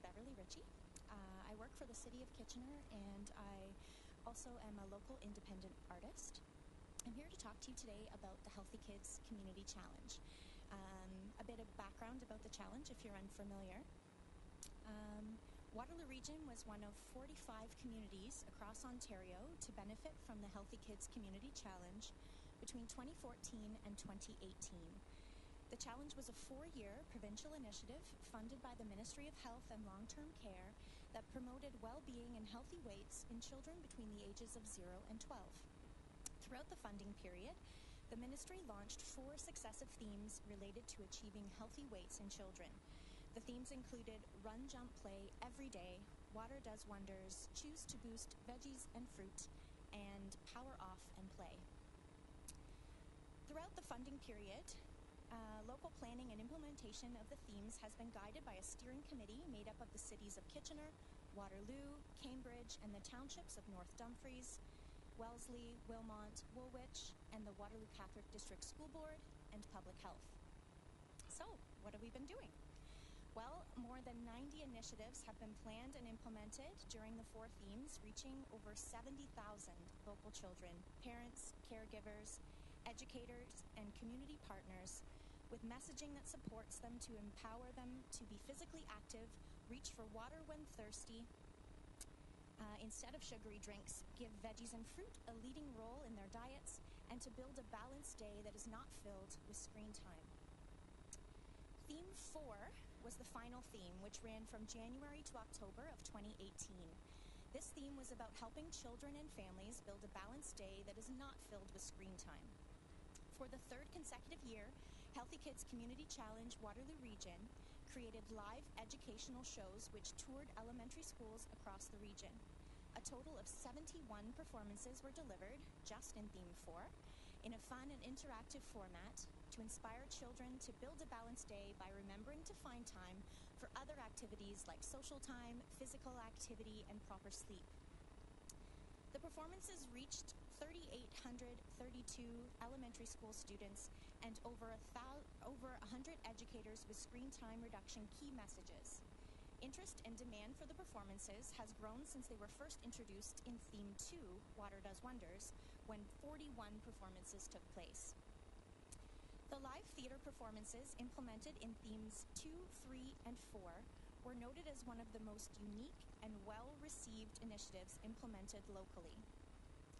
Beverly Ritchie. I work for the City of Kitchener, and I also am a local independent artist. I'm here to talk to you today about the Healthy Kids Community Challenge. A bit of background about the challenge if you're unfamiliar. Waterloo Region was one of 45 communities across Ontario to benefit from the Healthy Kids Community Challenge between 2014 and 2018. The challenge was a 4-year provincial initiative funded by the Ministry of Health and Long-Term Care that promoted well-being and healthy weights in children between the ages of 0 and 12. Throughout the funding period, the ministry launched 4 successive themes related to achieving healthy weights in children. The themes included Run, Jump, Play Every Day, Water Does Wonders, Choose to Boost Veggies and Fruit, and Power Off and Play. Throughout the funding period, local planning and implementation of the themes has been guided by a steering committee made up of the cities of Kitchener, Waterloo, Cambridge, and the townships of North Dumfries, Wellesley, Wilmot, Woolwich, and the Waterloo Catholic District School Board and Public Health. So, what have we been doing? Well, more than 90 initiatives have been planned and implemented during the 4 themes, reaching over 70,000 local children, parents, caregivers, educators, and community partners, with messaging that supports them to empower them to be physically active, reach for water when thirsty, instead of sugary drinks, give veggies and fruit a leading role in their diets, and to build a balanced day that is not filled with screen time. Theme 4 was the final theme, which ran from January to October of 2018. This theme was about helping children and families build a balanced day that is not filled with screen time. For the 3rd consecutive year, Healthy Kids Community Challenge Waterloo Region created live educational shows which toured elementary schools across the region. A total of 71 performances were delivered, just in Theme 4, in a fun and interactive format to inspire children to build a balanced day by remembering to find time for other activities like social time, physical activity, and proper sleep. The performances reached 3,832 elementary school students and over 100 educators with screen time reduction key messages. Interest and demand for the performances has grown since they were first introduced in Theme 2, Water Does Wonders, when 41 performances took place. The live theater performances implemented in Themes 2, 3, and 4 were noted as one of the most unique and well-received initiatives implemented locally.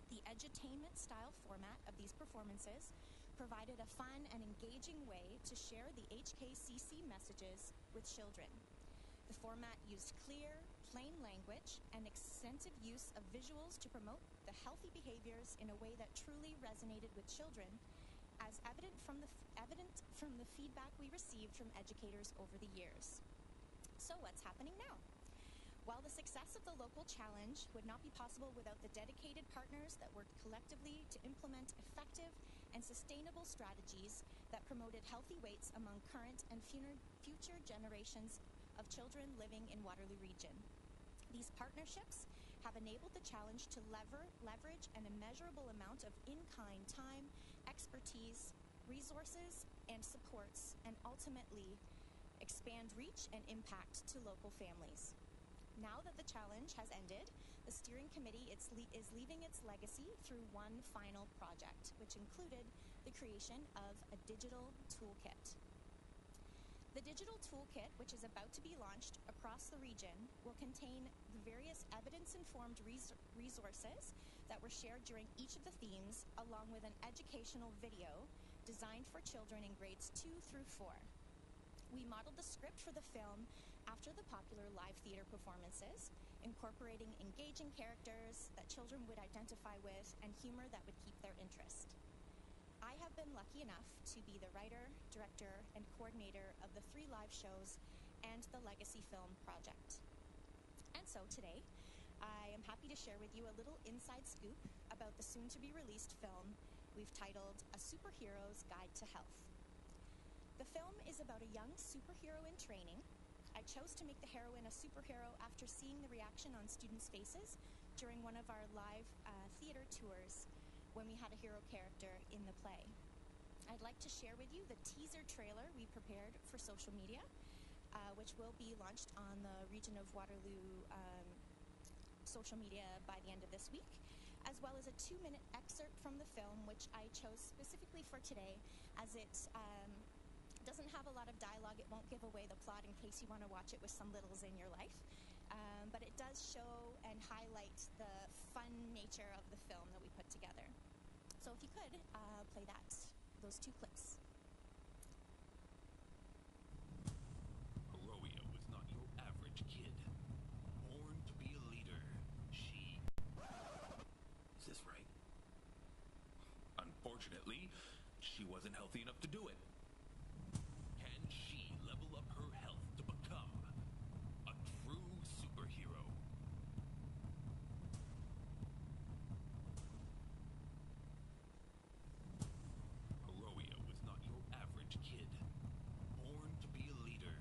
The edutainment-style format of these performances provided a fun and engaging way to share the HKCC messages with children. The format used clear, plain language and extensive use of visuals to promote the healthy behaviors in a way that truly resonated with children, as evident from the feedback we received from educators over the years. So what's happening now? While the success of the local challenge would not be possible without the dedicated partners that worked collectively to implement effective and sustainable strategies that promoted healthy weights among current and future generations of children living in Waterloo Region. These partnerships have enabled the challenge to leverage an immeasurable amount of in-kind time, expertise, resources, and supports, and ultimately expand reach and impact to local families. Now that the challenge has ended, the steering committee is leaving its legacy through one final project, which included the creation of a digital toolkit. The digital toolkit, which is about to be launched across the region, will contain the various evidence-informed resources that were shared during each of the themes, along with an educational video designed for children in grades 2 through 4. We modeled the script for the film after the popular live theater performances, incorporating engaging characters that children would identify with and humor that would keep their interest. I have been lucky enough to be the writer, director, and coordinator of the 3 live shows and the Legacy Film project. And so today, I am happy to share with you a little inside scoop about the soon-to-be-released film we've titled A Superhero's Guide to Health. The film is about a young superhero in training. I chose to make the heroine a superhero after seeing the reaction on students' faces during one of our live theater tours when we had a hero character in the play. I'd like to share with you the teaser trailer we prepared for social media. which will be launched on the Region of Waterloo social media by the end of this week, as well as a 2-minute excerpt from the film, which I chose specifically for today, as it doesn't have a lot of dialogue. It won't give away the plot in case you want to watch it with some littles in your life. But it does show and highlight the fun nature of the film that we put together. So if you could, play those 2 clips. Heroia was not your average kid. Born to be a leader, she... Is this right? Unfortunately, she wasn't healthy enough to do it. Can she level up her health to become a true superhero? Heroia was not your average kid. Born to be a leader,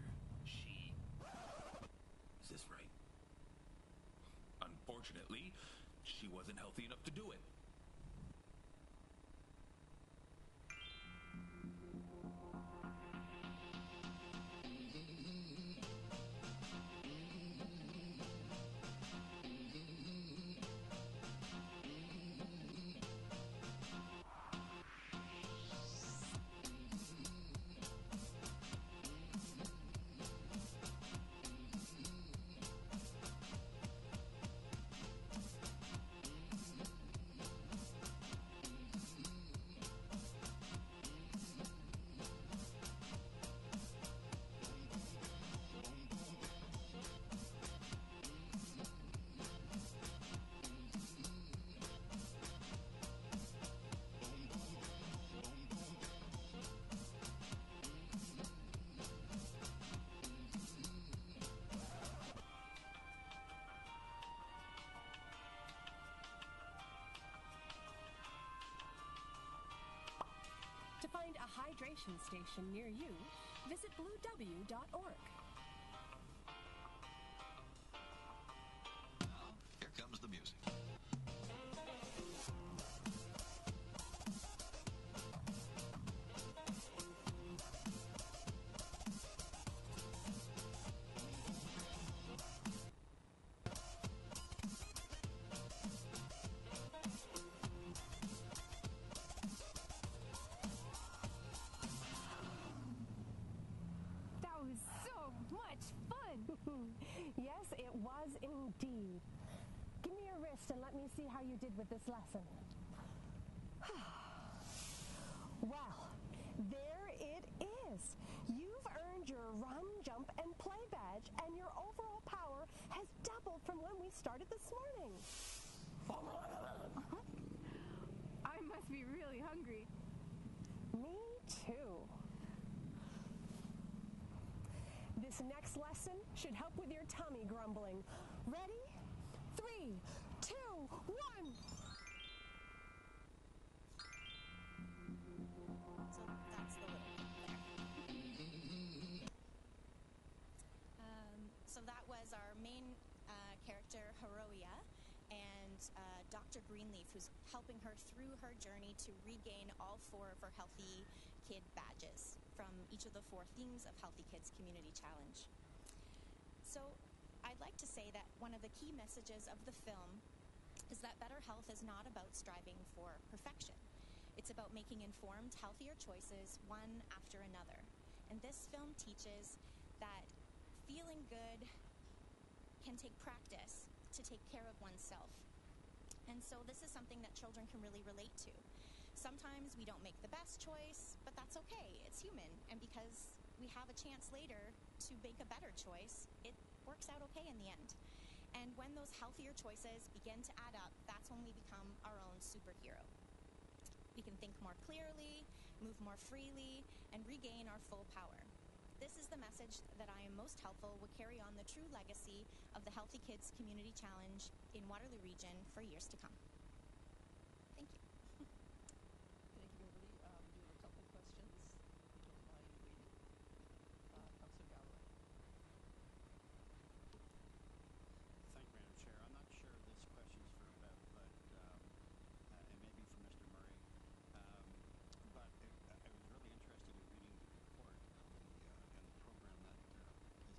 she... Is this right? Unfortunately, she wasn't healthy enough to do it. To find a hydration station near you, visit bluew.org. Now, here comes the music. That was so much fun! Yes, it was indeed. Give me your wrist and let me see how you did with this lesson. Well, there it is. You've earned your run, jump, and play badge, and your overall power has doubled from when we started this morning. I must be really hungry. Me too. This next lesson should help with your tummy grumbling. Ready? 3, 2, 1. So that's the little clip there. So that was our main character, Heroia, and Dr. Greenleaf, who's helping her through her journey to regain all 4 of her Healthy Kid badges from each of the 4 themes of Healthy Kids Community Challenge. So I'd like to say that one of the key messages of the film is that better health is not about striving for perfection. It's about making informed, healthier choices one after another. And this film teaches that feeling good can take practice to take care of oneself. And so this is something that children can really relate to. Sometimes we don't make the best choice, but that's okay. It's human. And because we have a chance later to make a better choice, it works out okay in the end. And when those healthier choices begin to add up, that's when we become our own superhero. We can think more clearly, move more freely, and regain our full power. This is the message that I am most helpful will carry on the true legacy of the Healthy Kids Community Challenge in Waterloo Region for years to come. Thank you. Thank you, Beverly. We do have a couple questions. If you don't mind waiting. Councilor Galloway. Thank you, Madam Chair. I'm not sure this question's for Bev, but it may be for Mr. Murray. But I was really interested in reading the report and the program that is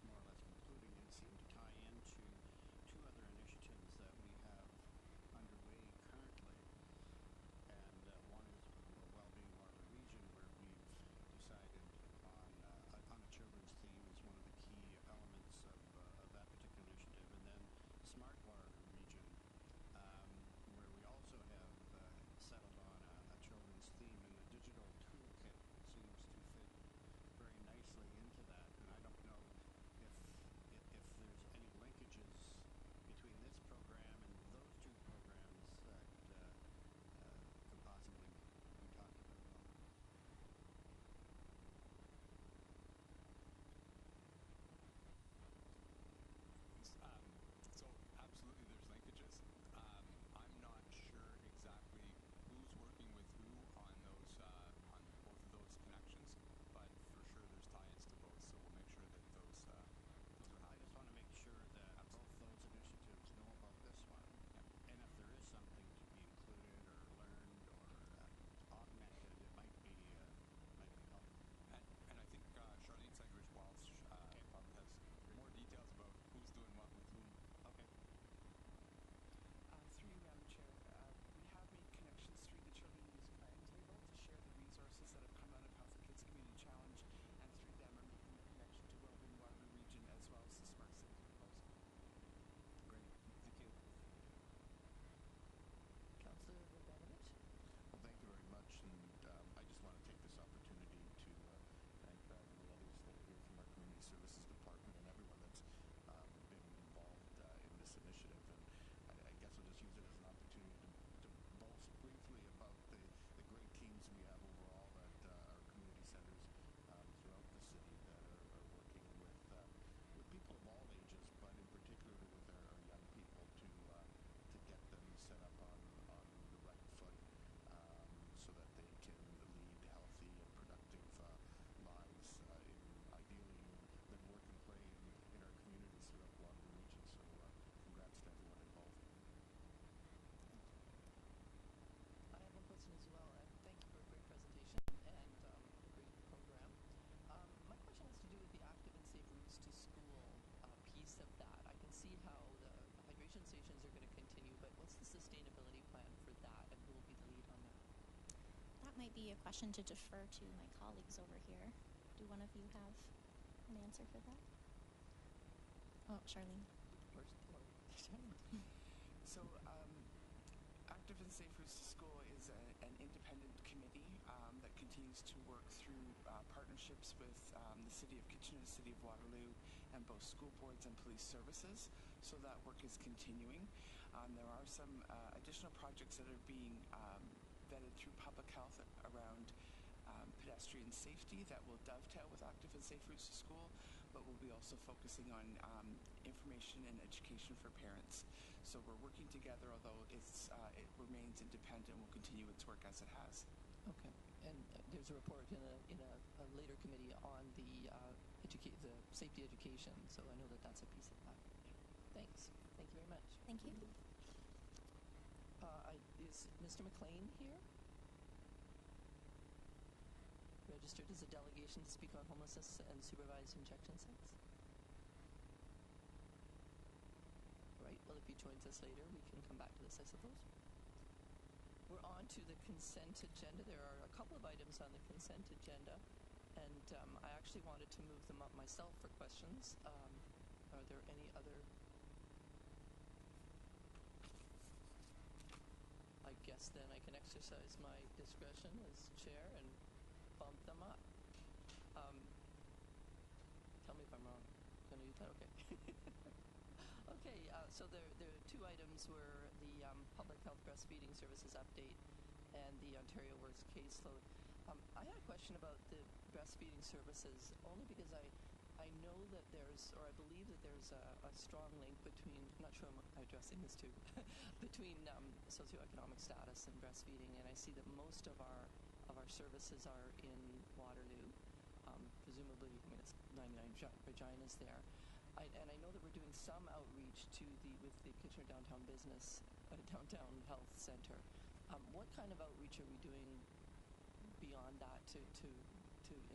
sustainability plan for that, and who will be the lead on that? That might be a question to defer to my colleagues over here. Do one of you have an answer for that? Oh, Charlene. Or So, Active and Safe Routes to School is an independent committee that continues to work through partnerships with the City of Kitchener, the City of Waterloo, and both school boards and police services. So that work is continuing. There are some additional projects that are being vetted through public health around pedestrian safety that will dovetail with Active and Safe Routes to School, but we'll be also focusing on information and education for parents. So we're working together, although it remains independent. Will continue its work as it has. Okay, and there's a report in a later committee on the the safety education. So I know that that's a piece of that. Thanks. Thank you very much. Thank you. Is Mr. McLean here? Registered as a delegation to speak on homelessness and supervise injection sites? Right, well, if he joins us later, we can come back to this, I suppose. We're on to the consent agenda. There are a couple of items on the consent agenda, and I actually wanted to move them up myself for questions. Are there any other? I guess then I can exercise my discretion as chair and bump them up. Tell me if I'm wrong. Going to use that? Okay. Okay, so the two items were the Public Health Breastfeeding Services update and the Ontario Works caseload. I had a question about the breastfeeding services only because I know that there's, or I believe that there's a strong link between, I'm not sure I'm addressing this too, between socioeconomic status and breastfeeding, and I see that most of our services are in Waterloo. Presumably, I mean, it's 99 Regina's there. And I know that we're doing some outreach with the Kitchener Downtown Downtown Health Center. What kind of outreach are we doing beyond that to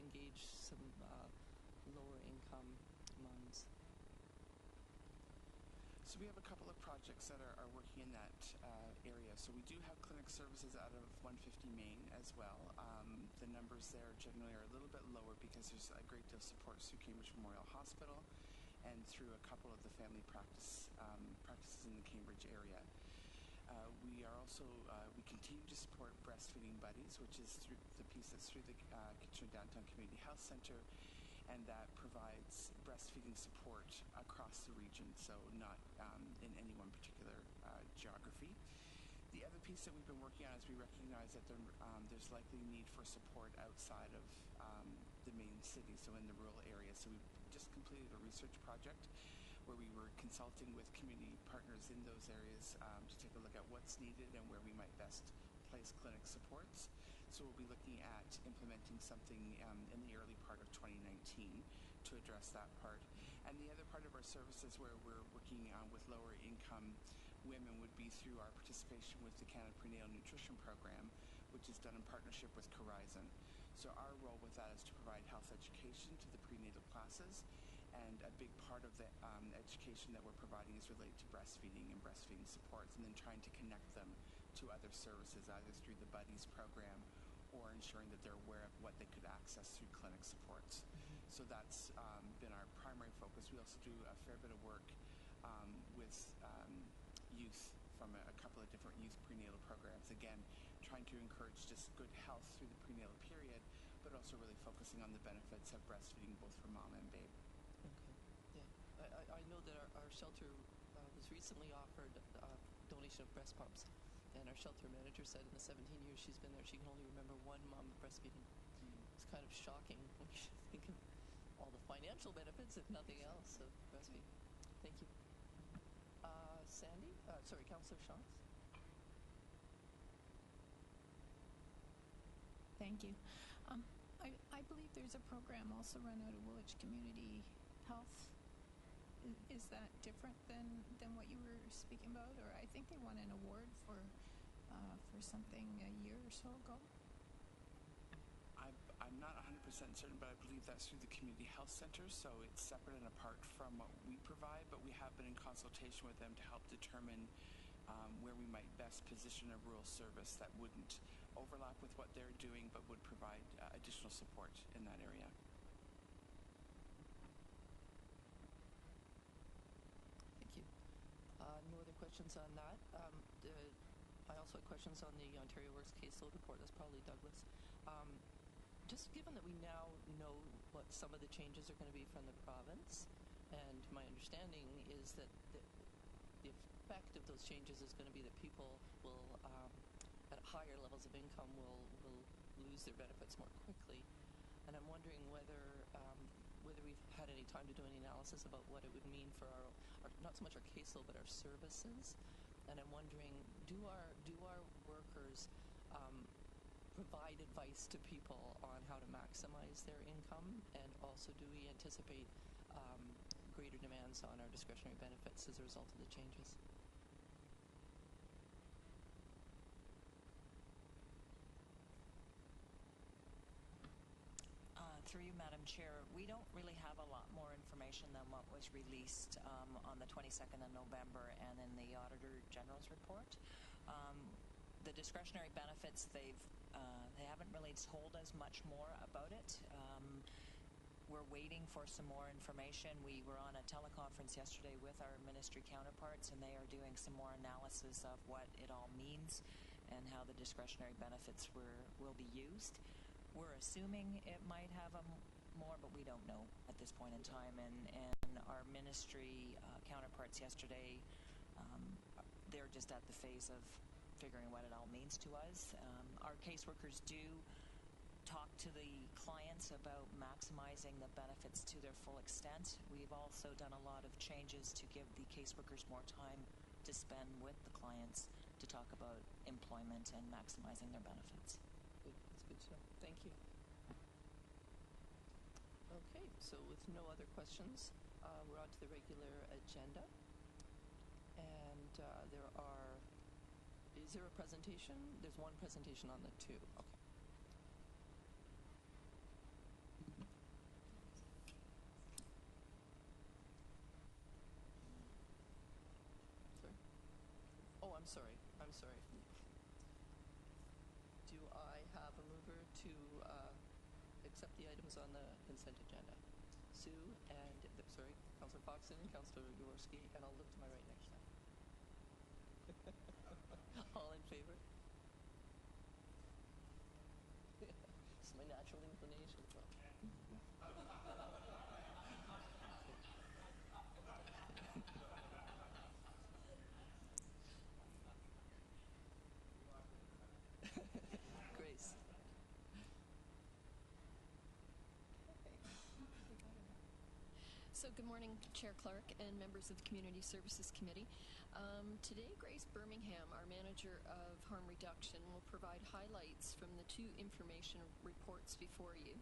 engage some lower income moms? So we have a couple of projects that are working in that area. So we do have clinic services out of 150 Main as well. The numbers there generally are a little bit lower because there's a great deal of support through Cambridge Memorial Hospital and through a couple of the family practices in the Cambridge area. We are also, we continue to support Breastfeeding Buddies, which is through the piece that's through the Kitchener Downtown Community Health Center, and that provides breastfeeding support across the region, so not in any one particular geography. The other piece that we've been working on is we recognize that there's likely need for support outside of the main city, so in the rural areas. So we just completed a research project where we were consulting with community partners in those areas to take a look at what's needed and where we might best place clinic supports. So we'll be looking at implementing something in the early part of 2019 to address that part. And the other part of our services where we're working with lower income women would be through our participation with the Canada Prenatal Nutrition Program, which is done in partnership with Corizon. So our role with that is to provide health education to the prenatal classes, and a big part of the education that we're providing is related to breastfeeding and breastfeeding supports, and then trying to connect them to other services, either through the Buddies program or ensuring that they're aware of what they could access through clinic supports. So that's been our primary focus. We also do a fair bit of work with youth from a couple of different youth prenatal programs. Again, trying to encourage just good health through the prenatal period, but also really focusing on the benefits of breastfeeding both for mom and babe. Okay, yeah. I know that our shelter was recently offered donation of breast pumps, and our shelter manager said in the 17 years she's been there, she can only remember one mom breastfeeding. It's kind of shocking when you think of all the financial benefits, if nothing else, of breastfeeding. Thank you. Sandy? Councillor Shantz? Thank you. I believe there's a program also run out of Woolwich Community Health. Is that different than what you were speaking about? Or I think they won an award for something a year or so ago. I'm not 100% certain, but I believe that's through the community health centers, so it's separate and apart from what we provide, but we have been in consultation with them to help determine where we might best position a rural service that wouldn't overlap with what they're doing but would provide additional support in that area. Thank you. No other questions on that. I also had questions on the Ontario Works caseload report. That's probably Douglas. Just given that we now know what some of the changes are going to be from the province, and my understanding is that the effect of those changes is going to be that people will, at higher levels of income, will lose their benefits more quickly. And I'm wondering whether we've had any time to do any analysis about what it would mean for our not so much our caseload but our services. And I'm wondering, do our workers provide advice to people on how to maximize their income, and also do we anticipate greater demands on our discretionary benefits as a result of the changes? Through you, Madam Chair, we don't really have a lot more information than what was released on the 22nd of November and in the Auditor General's report. The discretionary benefits, they haven't really told us much more about it. We're waiting for some more information. We were on a teleconference yesterday with our ministry counterparts, and they are doing some more analysis of what it all means and how the discretionary benefits will be used. We're assuming it might have more, but we don't know at this point in time. And our ministry counterparts yesterday, they're just at the phase of figuring what it all means to us. Our caseworkers do talk to the clients about maximizing the benefits to their full extent. We've also done a lot of changes to give the caseworkers more time to spend with the clients to talk about employment and maximizing their benefits. Good. That's good to know. Thank you. Okay, so with no other questions, we're on to the regular agenda. And is there a presentation? There's one presentation on the two. Okay. Sorry. I'm sorry. Do I have a mover to accept the items on the consent agenda? Sue and, Councillor Foxton, Councillor Jaworski, and I'll look to my right next time. All in favor? It's my natural inclination. Grace. So good morning, Chair Clark and members of the Community Services Committee. Today, Grace Birmingham, our Manager of Harm Reduction, will provide highlights from the two information reports before you.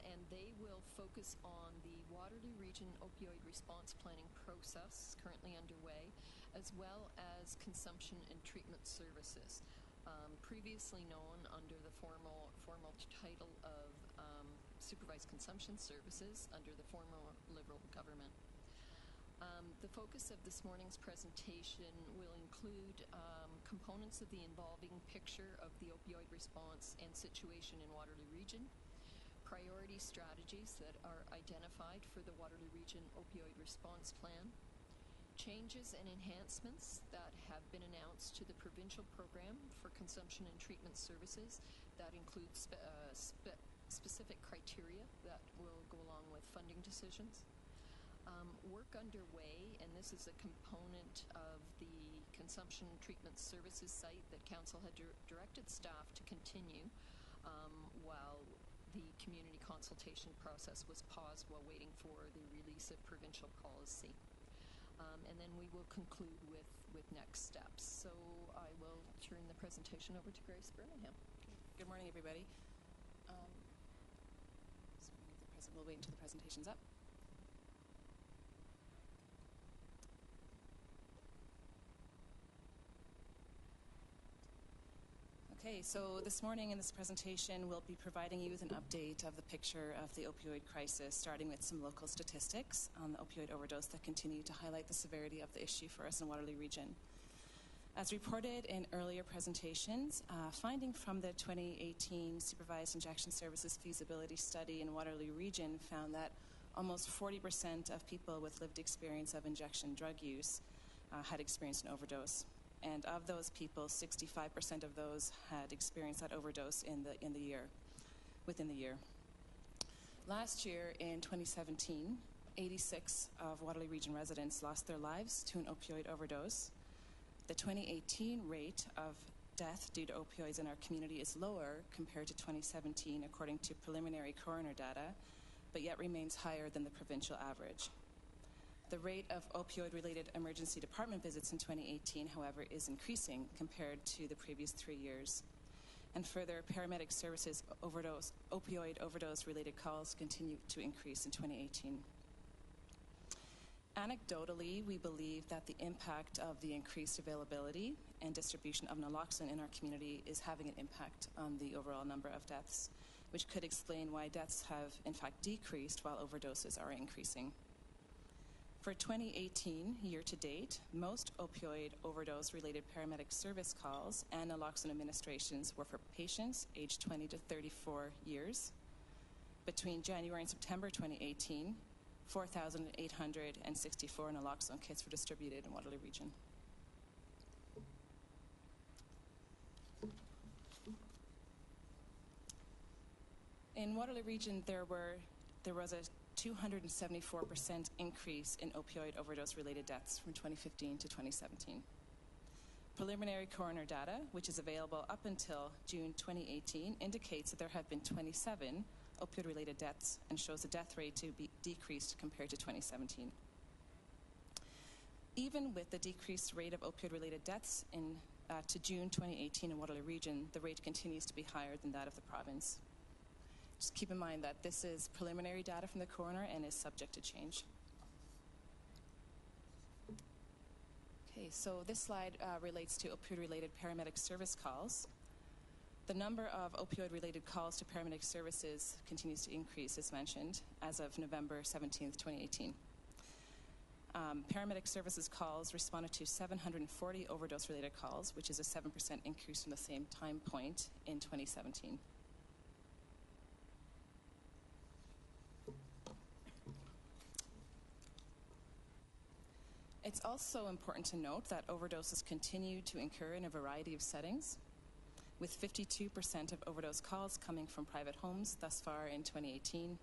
And they will focus on the Waterloo Region Opioid Response Planning process currently underway, as well as consumption and treatment services, previously known under the formal title of Supervised Consumption Services under the former Liberal government. The focus of this morning's presentation will include components of the involving picture of the opioid response and situation in Waterloo Region, priority strategies that are identified for the Waterloo Region Opioid Response Plan, changes and enhancements that have been announced to the provincial program for consumption and treatment services that include specific criteria that will go along with funding decisions. Work underway, and this is a component of the consumption and treatment services site that Council had directed staff to continue while the community consultation process was paused while waiting for the release of provincial policy. And then we will conclude with next steps. So I will turn the presentation over to Grace Birmingham. Good morning, everybody. We'll wait until the presentation's up. Okay, so this morning in this presentation, we'll be providing you with an update of the picture of the opioid crisis, starting with some local statistics on the opioid overdose that continue to highlight the severity of the issue for us in Waterloo Region. As reported in earlier presentations, finding from the 2018 Supervised Injection Services Feasibility Study in Waterloo Region found that almost 40% of people with lived experience of injection drug use had experienced an overdose. And of those people, 65% of those had experienced that overdose within the year. Last year, in 2017, 86 of Waterloo Region residents lost their lives to an opioid overdose. The 2018 rate of death due to opioids in our community is lower compared to 2017, according to preliminary coroner data, but yet remains higher than the provincial average. The rate of opioid-related emergency department visits in 2018, however, is increasing compared to the previous 3 years. And further, paramedic services opioid overdose-related calls continue to increase in 2018. Anecdotally, we believe that the impact of the increased availability and distribution of naloxone in our community is having an impact on the overall number of deaths, which could explain why deaths have in fact decreased while overdoses are increasing. For 2018, year-to-date, most opioid overdose-related paramedic service calls and naloxone administrations were for patients aged 20 to 34 years. Between January and September 2018, 4,864 naloxone kits were distributed in Waterloo Region. In Waterloo Region, there was a 274% increase in opioid overdose-related deaths from 2015 to 2017. Preliminary coroner data, which is available up until June 2018, indicates that there have been 27 opioid-related deaths and shows the death rate to be decreased compared to 2017. Even with the decreased rate of opioid-related deaths to June 2018 in Waterloo Region, the rate continues to be higher than that of the province. Just keep in mind that this is preliminary data from the coroner and is subject to change. Okay, so this slide relates to opioid-related paramedic service calls. The number of opioid-related calls to paramedic services continues to increase, as mentioned, as of November 17th, 2018. Paramedic services calls responded to 740 overdose-related calls, which is a 7% increase from the same time point in 2017. It's also important to note that overdoses continue to occur in a variety of settings, with 52% of overdose calls coming from private homes thus far in 2018,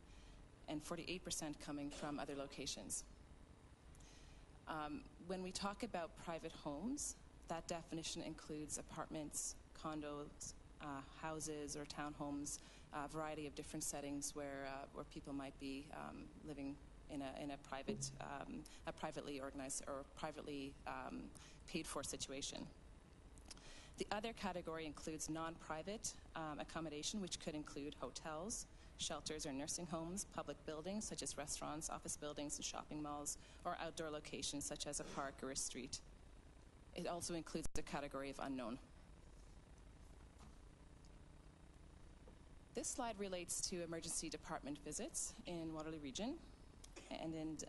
and 48% coming from other locations. When we talk about private homes, that definition includes apartments, condos, houses, or townhomes, a variety of different settings where people might be living in a privately organized or privately paid for situation. The other category includes non-private accommodation, which could include hotels, shelters or nursing homes, public buildings such as restaurants, office buildings, and shopping malls, or outdoor locations such as a park or a street. It also includes the category of unknown. This slide relates to emergency department visits in Waterloo Region, and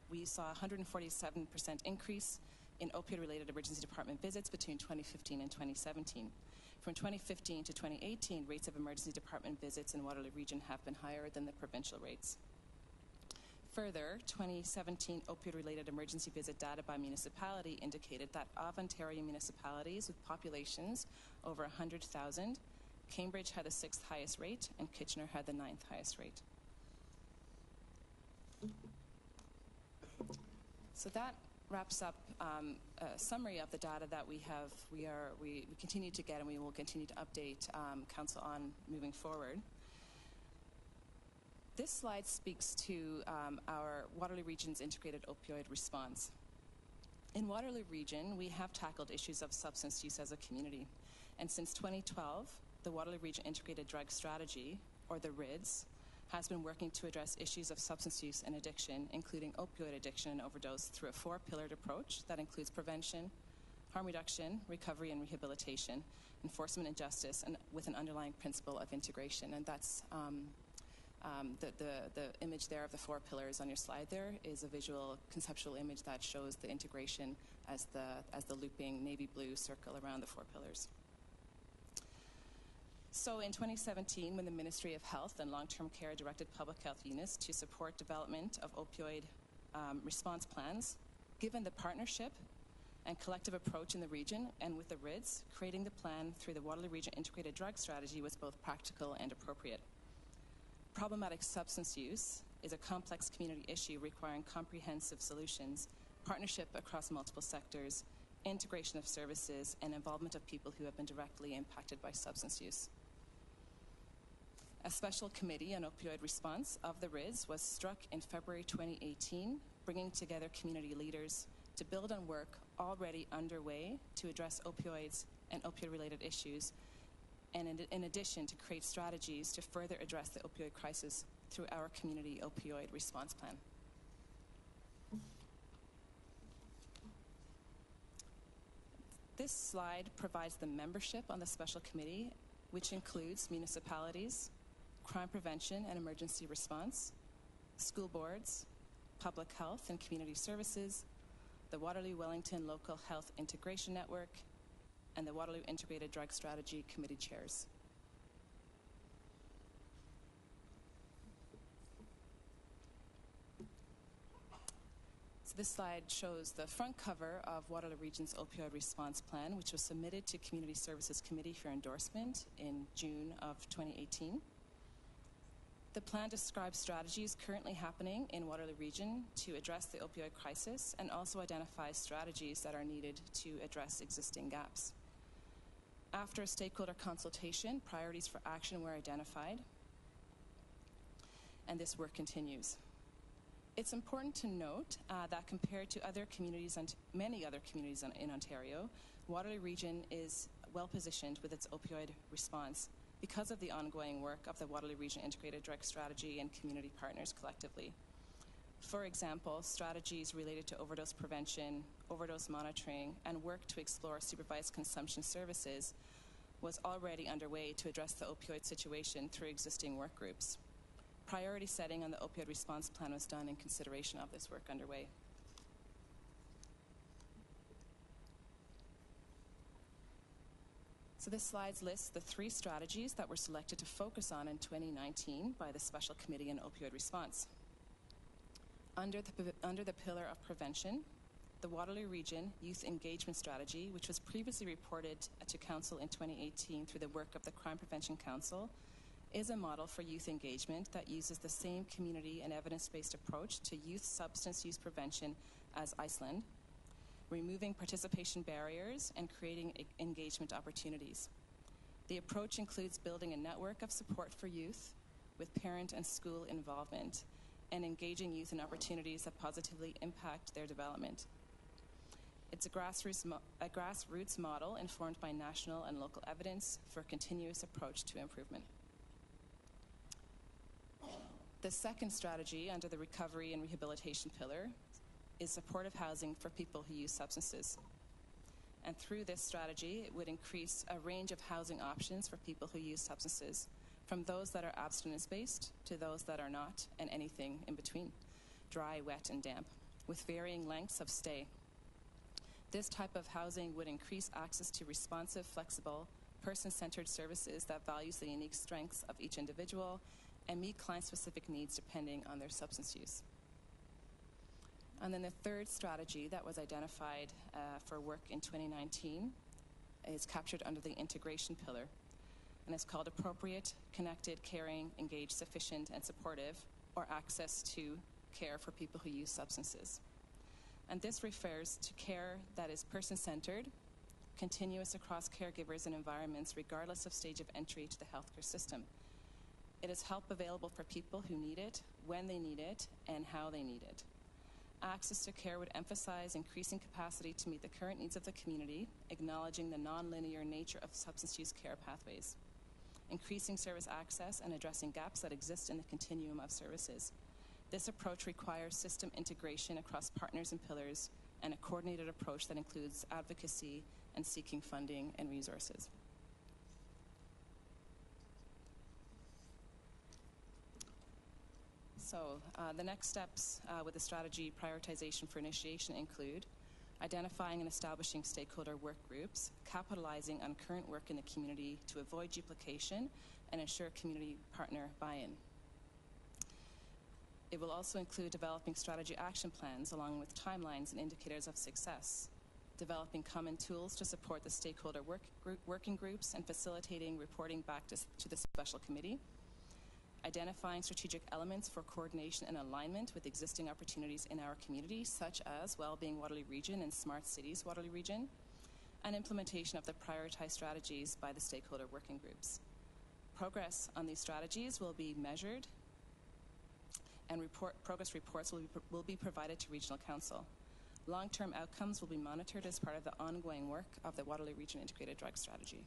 we saw a 147% increase in opioid-related emergency department visits between 2015 and 2017. From 2015 to 2018, rates of emergency department visits in Waterloo Region have been higher than the provincial rates. Further, 2017 opioid-related emergency visit data by municipality indicated that of Ontario municipalities with populations over 100,000, Cambridge had the 6th highest rate and Kitchener had the 9th highest rate. So that wraps up a summary of the data that we continue to get and we will continue to update Council on moving forward. This slide speaks to our Waterloo Region's integrated opioid response. In Waterloo Region, we have tackled issues of substance use as a community, and since 2012, the Waterloo Region Integrated Drug Strategy, or the RIDS, has been working to address issues of substance use and addiction, including opioid addiction and overdose, through a 4-pillared approach that includes prevention, harm reduction, recovery and rehabilitation, enforcement and justice, and with an underlying principle of integration. And that's The image there of the 4 pillars on your slide there is a visual conceptual image that shows the integration as the looping navy blue circle around the 4 pillars. So in 2017, when the Ministry of Health and Long-Term Care directed public health units to support development of opioid response plans, given the partnership and collective approach in the region and with the RIDS, creating the plan through the Waterloo Region Integrated Drug Strategy was both practical and appropriate. Problematic substance use is a complex community issue requiring comprehensive solutions, partnership across multiple sectors, integration of services, and involvement of people who have been directly impacted by substance use. A special committee on opioid response of the RIDS was struck in February 2018, bringing together community leaders to build on work already underway to address opioids and opioid-related issues, and in addition to create strategies to further address the opioid crisis through our community opioid response plan. This slide provides the membership on the special committee, which includes municipalities, crime prevention and emergency response, school boards, public health and community services, the Waterloo-Wellington Local Health Integration Network, and the Waterloo Integrated Drug Strategy Committee chairs. So this slide shows the front cover of Waterloo Region's Opioid Response Plan, which was submitted to Community Services Committee for endorsement in June of 2018. The plan describes strategies currently happening in Waterloo Region to address the opioid crisis and also identifies strategies that are needed to address existing gaps. After a stakeholder consultation, priorities for action were identified, and this work continues. It's important to note that compared to other communities and many other communities in Ontario, Waterloo Region is well positioned with its opioid response because of the ongoing work of the Waterloo Region Integrated Drug Strategy and community partners collectively. For example, strategies related to overdose prevention, overdose monitoring, and work to explore supervised consumption services was already underway to address the opioid situation through existing work groups. Priority setting on the opioid response plan was done in consideration of this work underway. So this slide lists the 3 strategies that were selected to focus on in 2019 by the Special Committee on Opioid Response. Under the pillar of prevention, the Waterloo Region Youth Engagement Strategy, which was previously reported to Council in 2018 through the work of the Crime Prevention Council, is a model for youth engagement that uses the same community and evidence-based approach to youth substance use prevention as Iceland, removing participation barriers and creating engagement opportunities. The approach includes building a network of support for youth with parent and school involvement and engaging youth in opportunities that positively impact their development. It's a grassroots model informed by national and local evidence for a continuous approach to improvement. The second strategy under the recovery and rehabilitation pillar is supportive housing for people who use substances. And through this strategy, it would increase a range of housing options for people who use substances, from those that are abstinence-based to those that are not, and anything in between, dry, wet, and damp, with varying lengths of stay. This type of housing would increase access to responsive, flexible, person-centered services that values the unique strengths of each individual and meet client-specific needs depending on their substance use. And then the third strategy that was identified for work in 2019 is captured under the integration pillar, and it's called appropriate, connected, caring, engaged, sufficient, and supportive, or access to care for people who use substances. And this refers to care that is person-centered, continuous across caregivers and environments regardless of stage of entry to the healthcare system. It is help available for people who need it, when they need it, and how they need it. Access to care would emphasize increasing capacity to meet the current needs of the community, acknowledging the non-linear nature of substance use care pathways, increasing service access and addressing gaps that exist in the continuum of services. This approach requires system integration across partners and pillars and a coordinated approach that includes advocacy and seeking funding and resources. So the next steps with the strategy prioritization for initiation include identifying and establishing stakeholder work groups, capitalizing on current work in the community to avoid duplication and ensure community partner buy-in. It will also include developing strategy action plans along with timelines and indicators of success, developing common tools to support the stakeholder working groups and facilitating reporting back to the special committee, identifying strategic elements for coordination and alignment with existing opportunities in our community, such as Wellbeing Waterloo Region and Smart Cities Waterloo Region, and implementation of the prioritized strategies by the stakeholder working groups. Progress on these strategies will be measured, and progress reports will be provided to Regional Council. Long-term outcomes will be monitored as part of the ongoing work of the Waterloo Region Integrated Drug Strategy.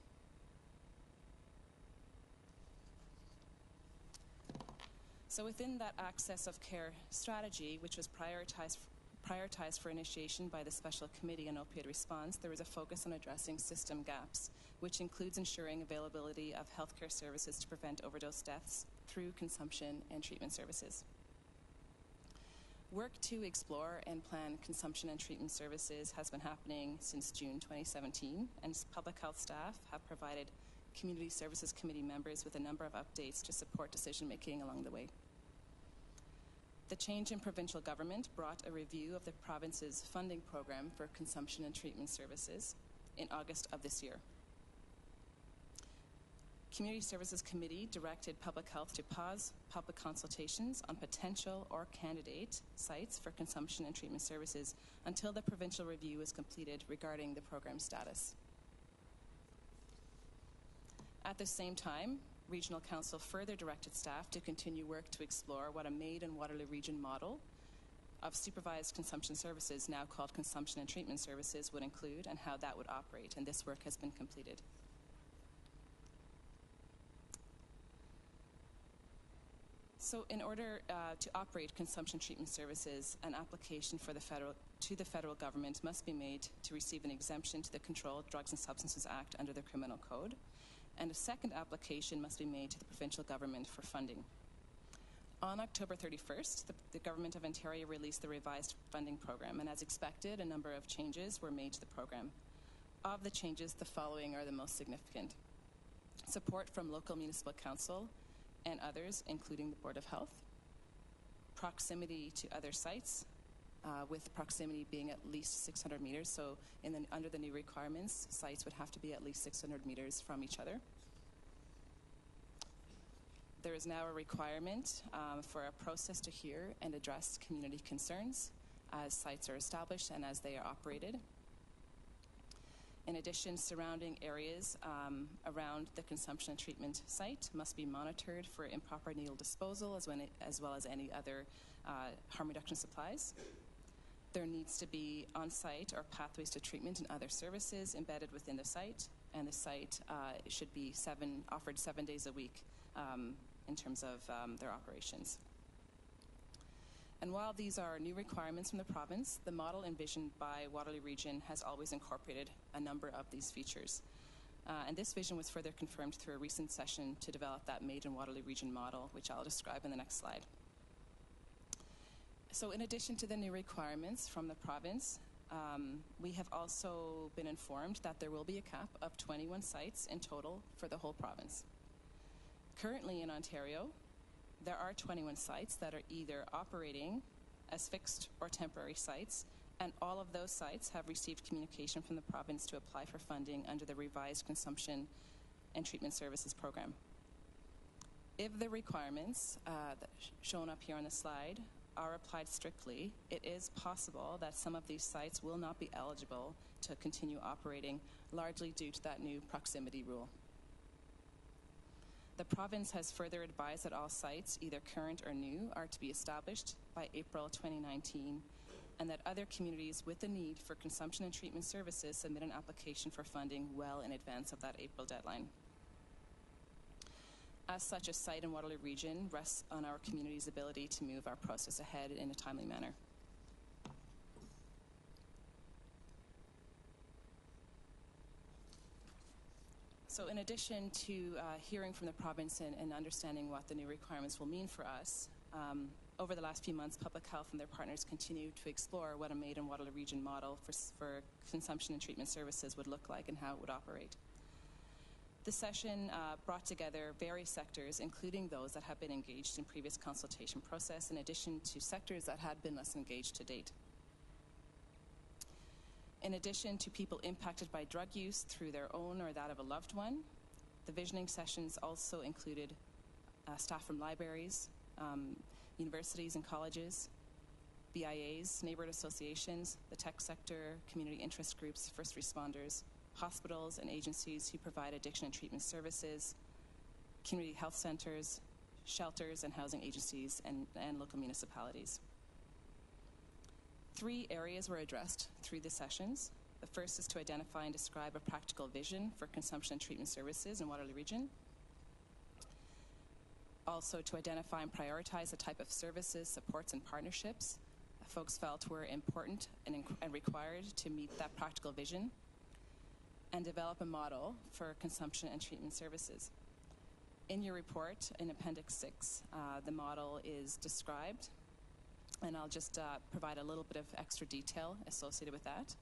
So within that access of care strategy, which was prioritized for initiation by the Special Committee on Opioid Response, there was a focus on addressing system gaps, which includes ensuring availability of healthcare services to prevent overdose deaths through consumption and treatment services. Work to explore and plan consumption and treatment services has been happening since June 2017, and public health staff have provided Community Services Committee members with a number of updates to support decision-making along the way. The change in provincial government brought a review of the province's funding program for consumption and treatment services in August of this year. Community Services Committee directed Public Health to pause public consultations on potential or candidate sites for consumption and treatment services until the provincial review is completed regarding the program status. At the same time, Regional Council further directed staff to continue work to explore what a MAID and Waterloo Region model of supervised consumption services, now called consumption and treatment services, would include and how that would operate, and this work has been completed. So in order to operate consumption treatment services, an application to the federal government must be made to receive an exemption to the Controlled Drugs and Substances Act under the Criminal Code, and a second application must be made to the provincial government for funding. On October 31st, the Government of Ontario released the revised funding program, and as expected, a number of changes were made to the program. Of the changes, the following are the most significant. Support from local municipal council and others, including the Board of Health. Proximity to other sites, with proximity being at least 600 meters. So under the new requirements, sites would have to be at least 600 meters from each other. There is now a requirement for a process to hear and address community concerns as sites are established and as they are operated. In addition, surrounding areas around the consumption and treatment site must be monitored for improper needle disposal as well as any other harm reduction supplies. There needs to be on-site or pathways to treatment and other services embedded within the site, and the site should be offered 7 days a week in terms of their operations. And while these are new requirements from the province, the model envisioned by Waterloo Region has always incorporated a number of these features. And this vision was further confirmed through a recent session to develop that MAID and Waterloo Region model, which I'll describe in the next slide. So in addition to the new requirements from the province, we have also been informed that there will be a cap of 21 sites in total for the whole province. Currently in Ontario, there are 21 sites that are either operating as fixed or temporary sites, and all of those sites have received communication from the province to apply for funding under the revised Consumption and Treatment Services Program. If the requirements shown up here on the slide are applied strictly, it is possible that some of these sites will not be eligible to continue operating, largely due to that new proximity rule. The province has further advised that all sites, either current or new, are to be established by April 2019, and that other communities with a need for consumption and treatment services submit an application for funding well in advance of that April deadline. As such, a site in Waterloo Region rests on our community's ability to move our process ahead in a timely manner. So in addition to hearing from the province and understanding what the new requirements will mean for us, over the last few months, Public Health and their partners continue to explore what a Made in Waterloo Region model for consumption and treatment services would look like and how it would operate. The session brought together various sectors, including those that have been engaged in previous consultation process, in addition to sectors that had been less engaged to date. In addition to people impacted by drug use through their own or that of a loved one, the visioning sessions also included staff from libraries, universities and colleges, BIAs, neighborhood associations, the tech sector, community interest groups, first responders, hospitals and agencies who provide addiction and treatment services, community health centers, shelters and housing agencies, and local municipalities. 3 areas were addressed through the sessions. The first is to identify and describe a practical vision for consumption and treatment services in Waterloo Region. Also to identify and prioritize the type of services, supports, and partnerships that folks felt were important and required to meet that practical vision, and develop a model for consumption and treatment services. In your report, in Appendix 6, the model is described, and I'll just provide a little bit of extra detail associated with that.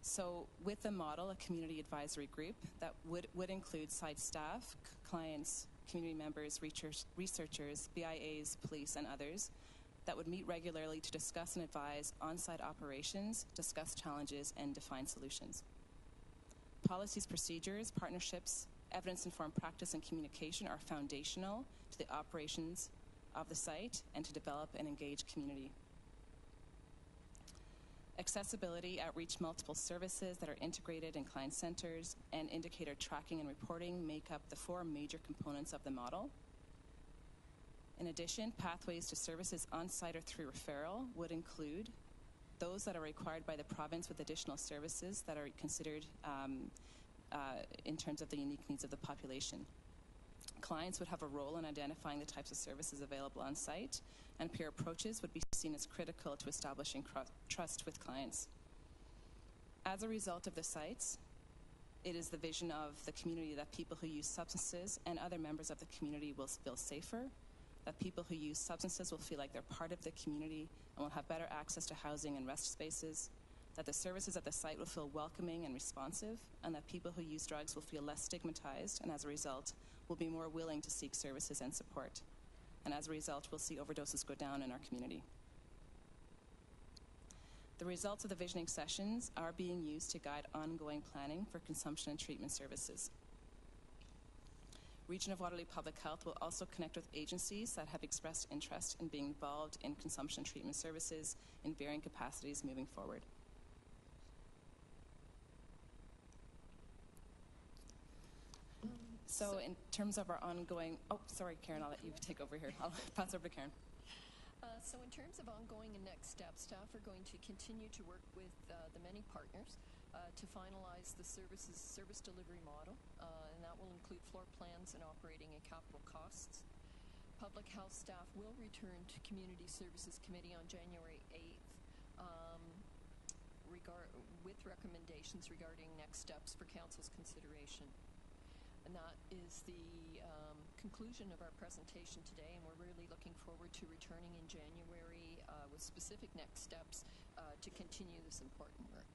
So with the model, a community advisory group that would include site staff, clients, community members, researchers, BIAs, police, and others that would meet regularly to discuss and advise on-site operations, discuss challenges, and define solutions. Policies, procedures, partnerships, evidence-informed practice, and communication are foundational to the operations of the site and to develop and engage community. Accessibility, outreach, multiple services that are integrated in client centers, and indicator tracking and reporting make up the 4 major components of the model. In addition, pathways to services on-site or through referral would include those that are required by the province with additional services that are considered in terms of the unique needs of the population. Clients would have a role in identifying the types of services available on site, and peer approaches would be seen as critical to establishing trust with clients. As a result of the sites, it is the vision of the community that people who use substances and other members of the community will feel safer, that people who use substances will feel like they're part of the community and will have better access to housing and rest spaces, that the services at the site will feel welcoming and responsive, and that people who use drugs will feel less stigmatized, and as a result, will be more willing to seek services and support. And as a result, we'll see overdoses go down in our community. The results of the visioning sessions are being used to guide ongoing planning for consumption and treatment services. Region of Waterloo Public Health will also connect with agencies that have expressed interest in being involved in consumption and treatment services in varying capacities moving forward. So in terms of our ongoing, sorry, Karen, I'll let you take over here. I'll pass over to Karen. So in terms of ongoing and next steps, staff are going to continue to work with the many partners to finalize the service delivery model, and that will include floor plans and operating and capital costs. Public health staff will return to Community Services Committee on January 8th with recommendations regarding next steps for Council's consideration. And that is the conclusion of our presentation today, and we're really looking forward to returning in January with specific next steps to continue this important work.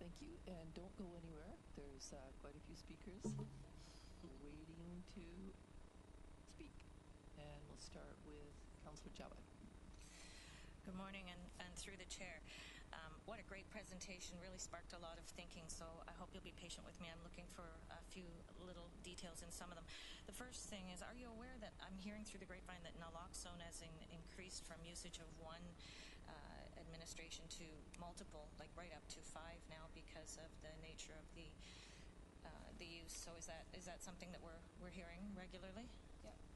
Thank you, and don't go anywhere. There's quite a few speakers waiting to speak, and we'll start with Councillor Jawad. Good morning, and through the chair. What a great presentation, really sparked a lot of thinking, so I hope you'll be patient with me. I'm looking for a few little details in some of them. The first thing is, are you aware that I'm hearing through the grapevine that naloxone has increased from usage of one administration to multiple, like right up to 5 now because of the nature of the use. So is that something that we're hearing regularly?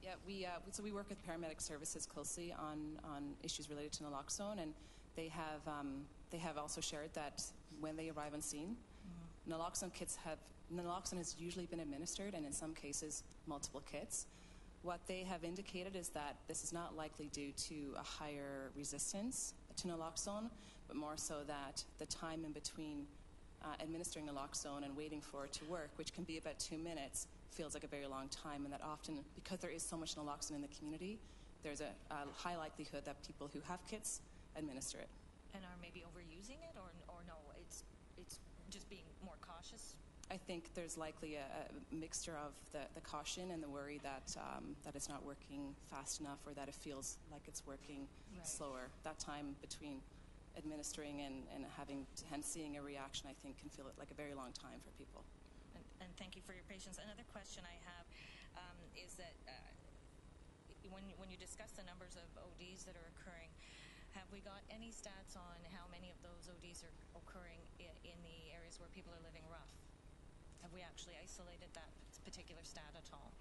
Yeah, we work with paramedic services closely on issues related to naloxone, and they have also shared that when they arrive on scene, naloxone has usually been administered, and in some cases multiple kits. What they have indicated is that this is not likely due to a higher resistance to naloxone, but more so that the time in between administering naloxone and waiting for it to work, which can be about 2 minutes, feels like a very long time, and that often, because there is so much naloxone in the community, there's a high likelihood that people who have kits administer it. And are maybe overusing it, or no, it's just being more cautious? I think there's likely a mixture of the caution and the worry that it's not working fast enough, or that it feels like it's working slower. That time between administering and seeing a reaction, I think, can feel like a very long time for people. And thank you for your patience. Another question I have is that when you discuss the numbers of ODs that are occurring, have we got any stats on how many of those ODs are occurring in the areas where people are living rough? Have we actually isolated that particular stat at all?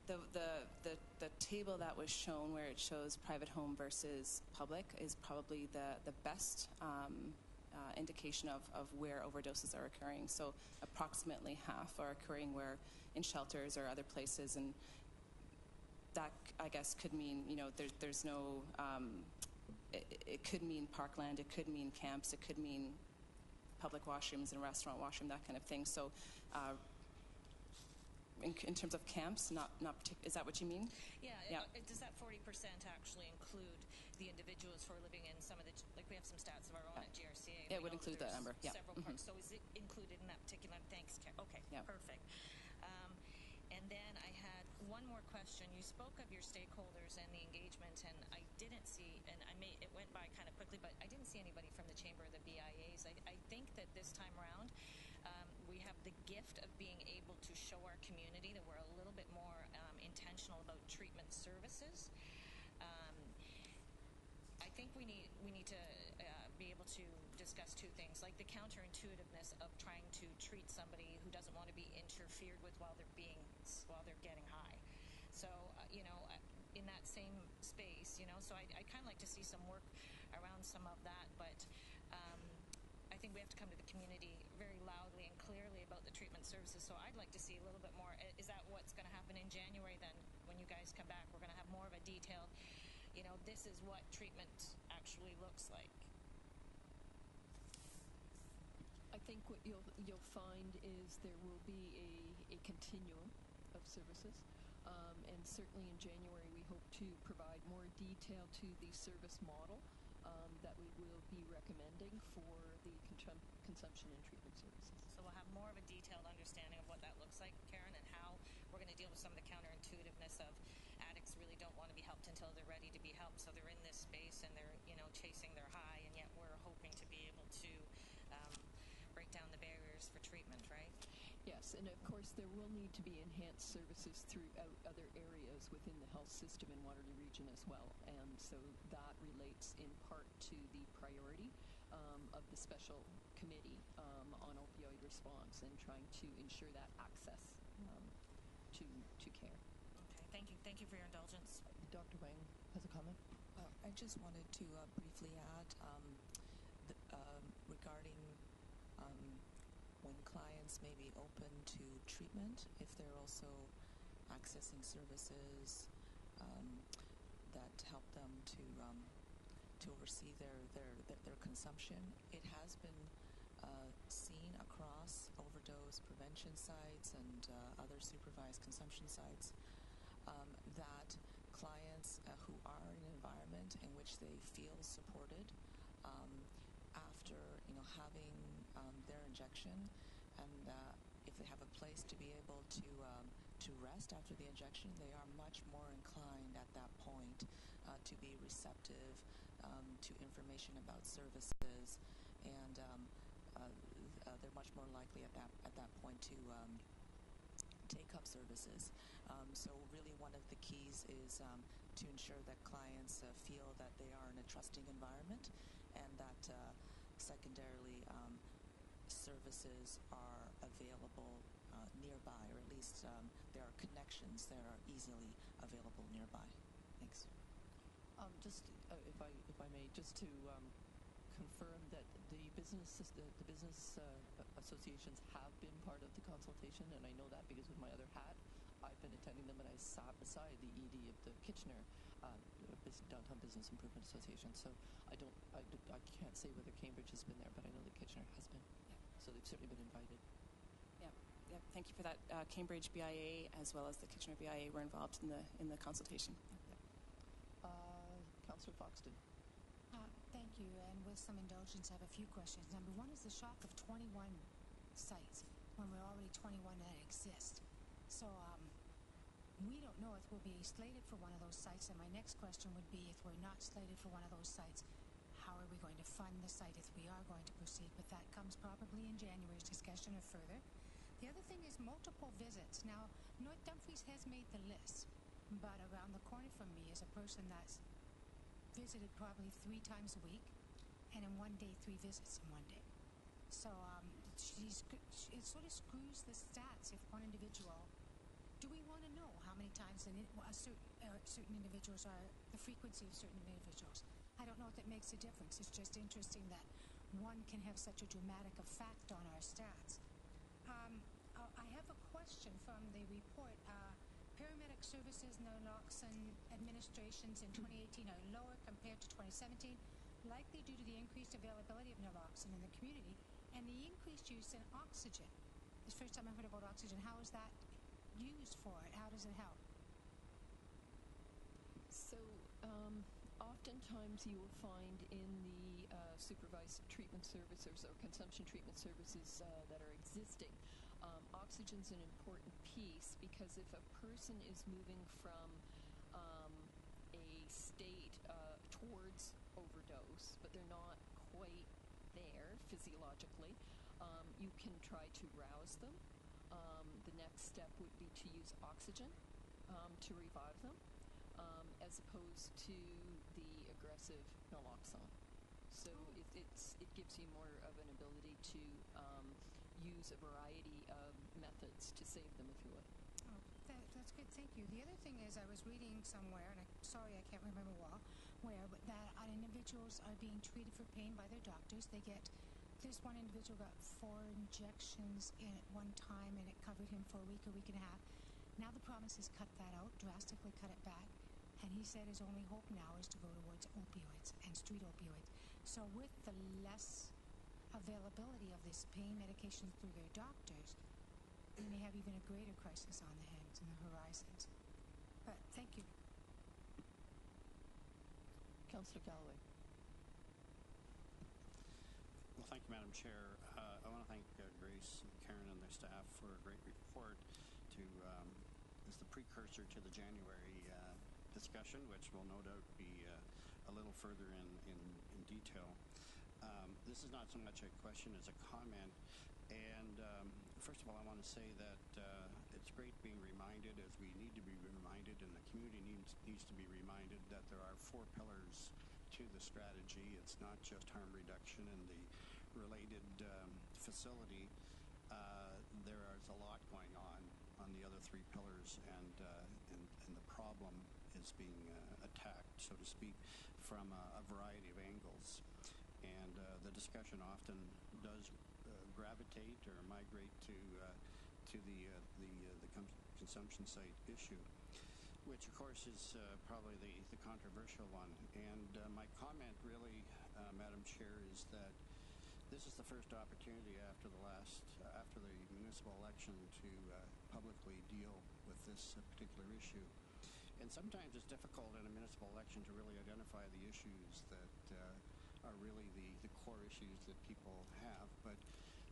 The table that was shown, where it shows private home versus public, is probably the best indication of where overdoses are occurring. So approximately half are occurring where in shelters or other places, and that, I guess, could mean, there's no, it could mean parkland, it could mean camps, it could mean public washrooms and restaurant washroom, that kind of thing. So in terms of camps, not is that what you mean? Yeah. Does that 40% actually include the individuals who are living in some of the, like we have some stats of our own at GRCA? It would include that number, yeah. Several parks. So is it included in that particular? Thanks, Karen. Okay, yeah. Perfect. And then I had one more question. You spoke of your stakeholders and the engagement, and I didn't see, and it went by kind of quickly, but I didn't see anybody from the Chamber of the BIAs. I think that this time around, we have the gift of being able to show our community that we're a little bit more intentional about treatment services. I think we need to be able to discuss two things, like the counterintuitiveness of trying to treat somebody who doesn't want to be interfered with while they're getting high. So in that same space, so I kind of like to see some work around some of that, but I think we have to come to the community very loudly and clearly about the treatment services. So I'd like to see a little bit more. Is that what's going to happen in January then, when you guys come back? We're going to have more of a detailed, this is what treatment actually looks like. I think what you'll find is there will be a continuum of services. And certainly in January, we hope to provide more detail to the service model that we will be recommending for the consumption and treatment services. So we'll have more of a detailed understanding of what that looks like, Karen, and how we're going to deal with some of the counterintuitiveness of addicts really don't want to be helped until they're ready to be helped. So they're in this space and they're, chasing their high, and yet we're hoping to be able to break down the barriers for treatment, right? Yes, and of course there will need to be enhanced services throughout other areas within the health system in Waterloo Region as well. And so that relates in part to the priority of the special committee on opioid response and trying to ensure that access to care. Okay, thank you for your indulgence. Dr. Wang has a comment. I just wanted to briefly add regarding when clients may be open to treatment, if they're also accessing services that help them to oversee their consumption. It has been seen across overdose prevention sites and other supervised consumption sites that clients who are in an environment in which they feel supported after having their injection, and if they have a place to be able to rest after the injection, they are much more inclined at that point to be receptive to information about services, and they're much more likely at that point to take up services. So really one of the keys is to ensure that clients feel that they are in a trusting environment, and that secondarily services are available nearby, or at least there are connections that are easily available nearby. Thanks. Just if I may, just to confirm that the business associations have been part of the consultation, and I know that because with my other hat, I've been attending them, and I sat beside the ED of the Kitchener Downtown Business Improvement Association. So I can't say whether Cambridge has been there, but I know that Kitchener has been. Yeah. So they've certainly been invited. Yeah. Yeah, thank you for that. Cambridge BIA as well as the Kitchener BIA were involved in the consultation. Councillor Foxton. Thank you, and with some indulgence, I have a few questions. Number one is the shock of 21 sites when we're already 21 that exist. So we don't know if we'll be slated for one of those sites, and my next question would be, if we're not slated for one of those sites, how are we going to fund the site if we are going to proceed? But that comes probably in January's discussion or further. The other thing is multiple visits. Now, North Dumfries has made the list, but around the corner from me is a person that's visited probably 3 times a week, and in one day 3 visits in one day. So it sort of screws the stats if one individual. Do we want to know how many times certain individuals are, the frequency of certain individuals? I don't know if that makes a difference. It's just interesting that one can have such a dramatic effect on our stats. I have a question from the report. Paramedic services, naloxone administrations in 2018 are lower compared to 2017, likely due to the increased availability of naloxone in the community and the increased use in oxygen. It's the first time I've heard about oxygen. How is that used for it? How does it help? So, oftentimes you will find in the supervised treatment services or consumption treatment services that are existing, oxygen's an important piece, because if a person is moving from a state towards overdose, but they're not quite there physiologically, you can try to rouse them. The next step would be to use oxygen to revive them, as opposed to the aggressive naloxone. So it gives you more of an ability to use a variety of methods to save them, if you would. Oh, that's good. Thank you. The other thing is, I was reading somewhere, and sorry I can't remember well, where, but that individuals are being treated for pain by their doctors. This one individual got 4 injections in at one time, and it covered him for a week and a half. Now the province has cut that out, drastically cut it back, and he said his only hope now is to go towards opioids and street opioids. So with the less availability of this pain medication through their doctors, we may have even a greater crisis on the hands and the horizons. But thank you. Councillor Galloway. Well, thank you, Madam Chair. I want to thank Grace and Karen and their staff for a great report as the precursor to the January discussion, which will no doubt be a little further in detail. This is not so much a question as a comment. And first of all, I want to say that it's great being reminded, as we need to be reminded, and the community needs to be reminded, that there are 4 pillars to the strategy. It's not just harm reduction and the related facility. There is a lot going on the other 3 pillars, and the problem is being attacked, so to speak, from a variety of angles. And the discussion often does gravitate or migrate to the consumption site issue, which of course is probably the controversial one. And my comment really, Madam Chair, is that this is the first opportunity after the municipal election to publicly deal with this particular issue. And sometimes it's difficult in a municipal election to really identify the issues that are really the core issues that people have. But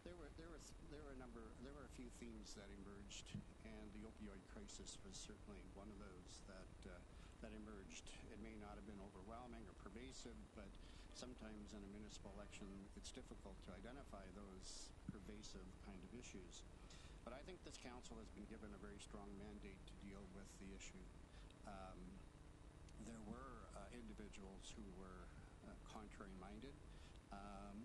there were a few themes that emerged, and the opioid crisis was certainly one of those that emerged. It may not have been overwhelming or pervasive, but sometimes in a municipal election it's difficult to identify those pervasive kind of issues. But I think this council has been given a very strong mandate to deal with the issue. There were individuals who were contrary-minded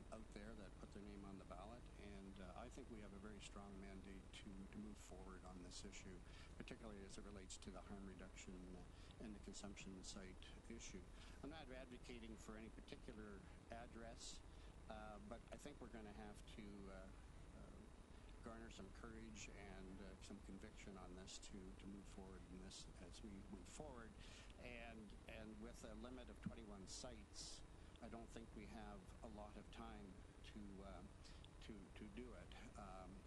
out there that put their name on the ballot, and I think we have a very strong mandate to move forward on this issue, particularly as it relates to the harm reduction and the consumption site issue. I'm not advocating for any particular address, but I think we're going to have to garner some courage and some conviction on this to move forward in this as we move forward. And with a limit of 21 sites, I don't think we have a lot of time to to do it,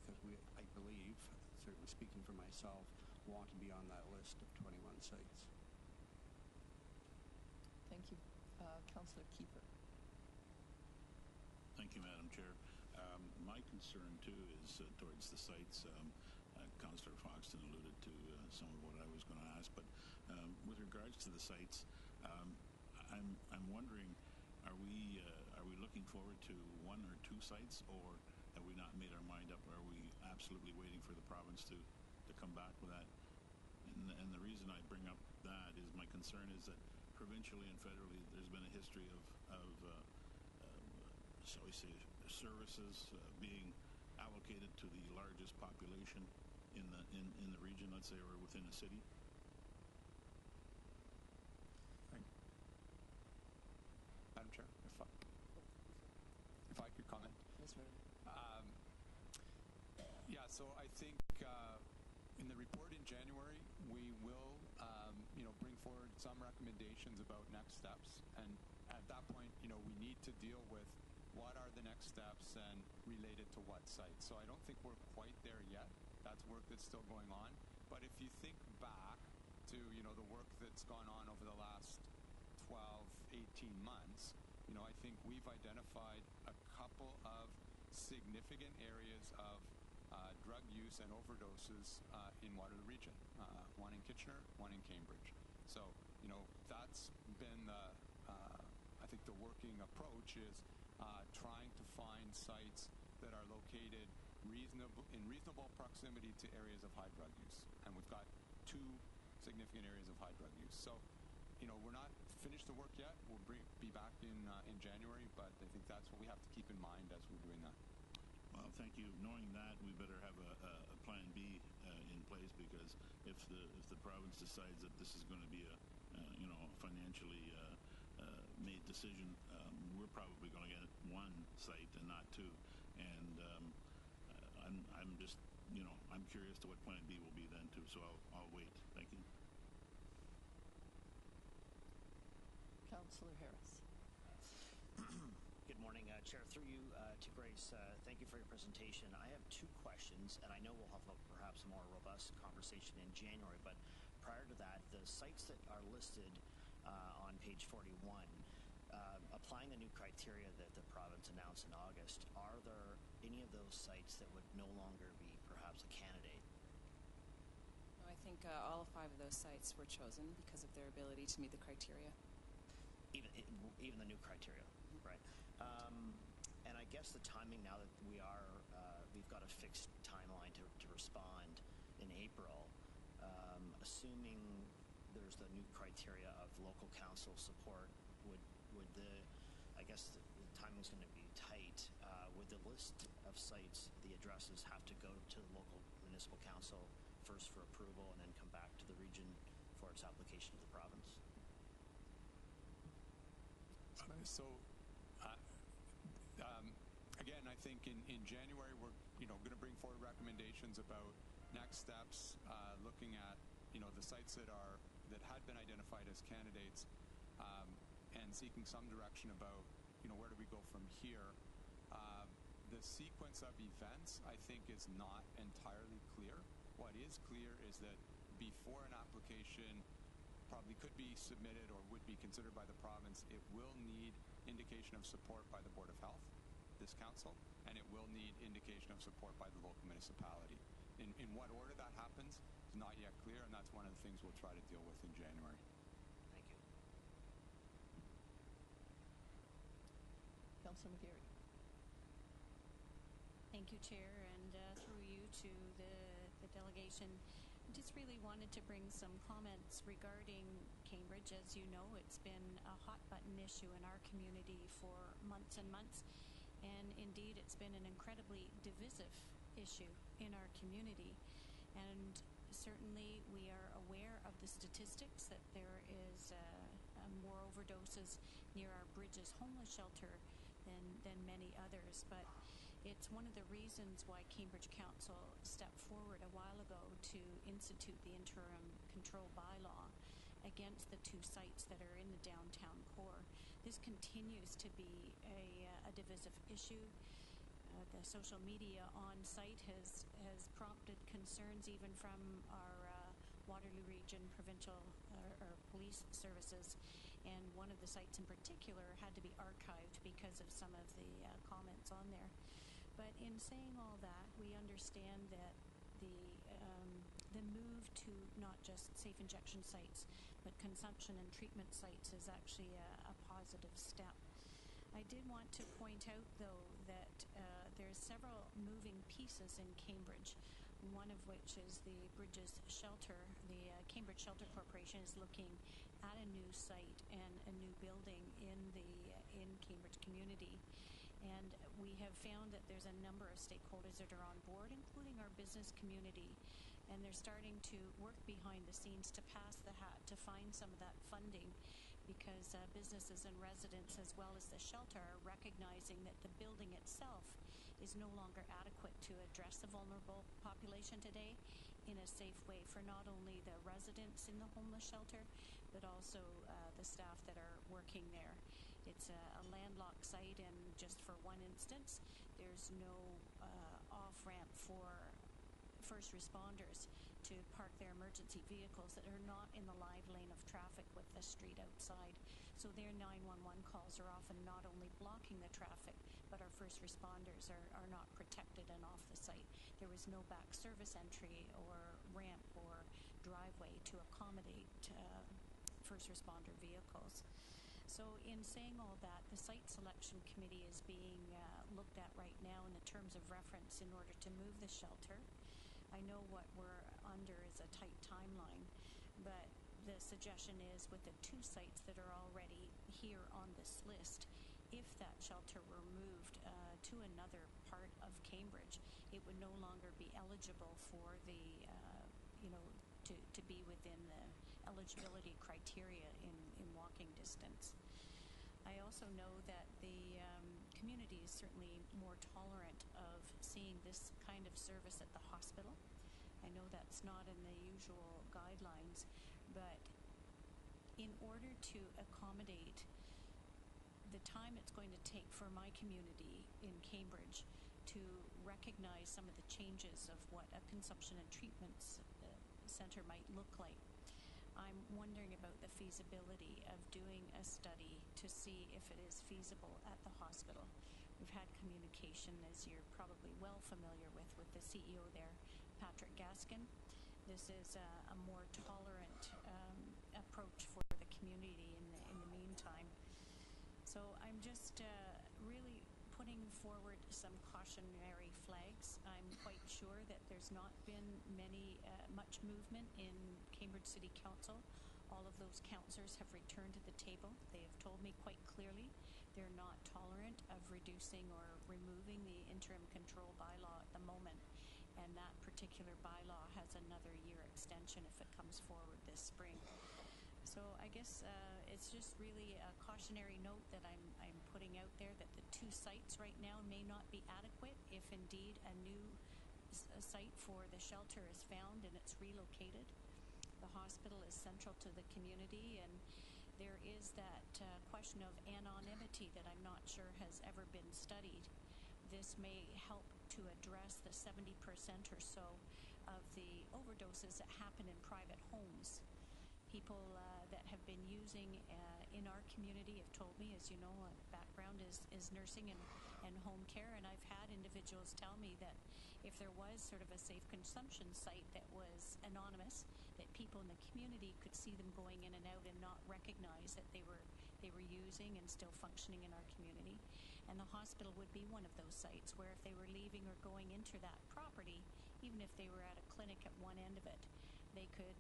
because I believe, certainly speaking for myself, want to be on that list of 21 sites. Thank you. Councillor Kiefer. Thank you, Madam Chair. My concern, too, is towards the sites. Councillor Foxton alluded to some of what I was going to ask, but with regards to the sites, I'm wondering, are we looking forward to one or two sites, or have we not made our mind up? Are we absolutely waiting for the province to come back with that? And the reason I bring up that is my concern is that provincially and federally there's been a history of shall we say, services being allocated to the largest population in the region, let's say, or within a city. Madam Chair, if I could comment. Yes, ma'am. Yeah, so I think in the report in January, we will, bring forward some recommendations about next steps. And at that point, we need to deal with what are the next steps and related to what sites. So I don't think we're quite there yet. That's work that's still going on. But if you think back to, the work that's gone on over the last 12, 18 months, I think we've identified a couple of significant areas of drug use and overdoses in Waterloo Region. One in Kitchener, one in Cambridge. So, that's been I think the working approach is trying to find sites that are located in reasonable proximity to areas of high drug use. And we've got two significant areas of high drug use. So, we're not finished the work yet. We'll be back in January, but I think that's what we have to keep in mind as we're doing that. Well, thank you. Knowing that, we better have a plan B in place, because if the province decides that this is going to be a financially made decision, we're probably going to get one site and not two. And I'm just I'm curious to what plan B will be then too. So I'll wait. Thank you. Councillor Harris. Good morning, Chair. Through you to Grace, thank you for your presentation. I have two questions, and I know we'll have perhaps a more robust conversation in January, but prior to that, the sites that are listed on page 41, applying the new criteria that the province announced in August, are there any of those sites that would no longer be perhaps a candidate? No, I think all 5 of those sites were chosen because of their ability to meet the criteria. Even the new criteria, right? And I guess the timing now that we've got a fixed timeline to respond in April, assuming there's the new criteria of local council support, would I guess the timing's going to be tight. Would the list of sites, the addresses, have to go to the local municipal council first for approval and then come back to the region for its application to the province? Again, I think in January we're going to bring forward recommendations about next steps, looking at the sites that had been identified as candidates, and seeking some direction about where do we go from here. The sequence of events, I think, is not entirely clear. What is clear is that before an application probably could be submitted or would be considered by the province, it will need indication of support by the Board of Health, this council, and it will need indication of support by the local municipality. In what order that happens is not yet clear, and that's one of the things we'll try to deal with in January. Thank you. Councillor McGarry. Thank you, Chair, and through you to the delegation. Just really wanted to bring some comments regarding Cambridge. As you know, it's been a hot-button issue in our community for months and months, and indeed it's been an incredibly divisive issue in our community. And certainly we are aware of the statistics that there is more overdoses near our Bridges homeless shelter than many others, but it's one of the reasons why Cambridge Council stepped forward a while ago to institute the interim control bylaw against the 2 sites that are in the downtown core. This continues to be a divisive issue. the social media on site has prompted concerns even from our Waterloo Region Provincial or Police Services, and one of the sites in particular had to be archived because of some of the comments on there. But in saying all that, we understand that the move to not just safe injection sites, but consumption and treatment sites is actually a positive step. I did want to point out, though, that there's several moving pieces in Cambridge, one of which is the Bridges Shelter. The Cambridge Shelter Corporation is looking at a new site and a new building in Cambridge community. And we have found that there's a number of stakeholders that are on board, including our business community. And they're starting to work behind the scenes to pass the hat to find some of that funding, because businesses and residents, as well as the shelter, are recognizing that the building itself is no longer adequate to address the vulnerable population today in a safe way for not only the residents in the homeless shelter, but also the staff that are working there. It's a landlocked site, and just for one instance, there's no off-ramp for first responders to park their emergency vehicles that are not in the live lane of traffic with the street outside. So their 911 calls are often not only blocking the traffic, but our first responders are not protected and off the site. There was no back service entry or ramp or driveway to accommodate first responder vehicles. So in saying all that, the site selection committee is being looked at right now in the terms of reference in order to move the shelter. I know what we're under is a tight timeline, but the suggestion is with the two sites that are already here on this list, if that shelter were moved to another part of Cambridge, it would no longer be eligible for the, to be within the eligibility criteria in walking distance. I also know that the community is certainly more tolerant of seeing this kind of service at the hospital. I know that's not in the usual guidelines, but in order to accommodate the time it's going to take for my community in Cambridge to recognize some of the changes of what a consumption and treatment center might look like, I'm wondering about the feasibility of doing a study to see if it is feasible at the hospital. We've had communication, as you're probably well familiar with the CEO there, Patrick Gaskin. This is a more tolerant approach for the community in the meantime. So I'm just really putting forward some cautionary flags. I'm quite sure that there's not been much movement in Cambridge City Council. All of those councillors have returned to the table. They have told me quite clearly they're not tolerant of reducing or removing the interim control bylaw at the moment. And that particular bylaw has another year extension if it comes forward this spring. So I guess it's just really a cautionary note that I'm putting out there, that the two sites right now may not be adequate if indeed a new site for the shelter is found and it's relocated. The hospital is central to the community, and there is that question of anonymity that I'm not sure has ever been studied. This may help to address the 70% or so of the overdoses that happen in private homes. People that have been using in our community have told me, as you know, background is nursing and home care, and I've had individuals tell me that if there was sort of a safe consumption site that was anonymous, that people in the community could see them going in and out and not recognize that they were using and still functioning in our community. And the hospital would be one of those sites where if they were leaving or going into that property, even if they were at a clinic at one end of it, they could,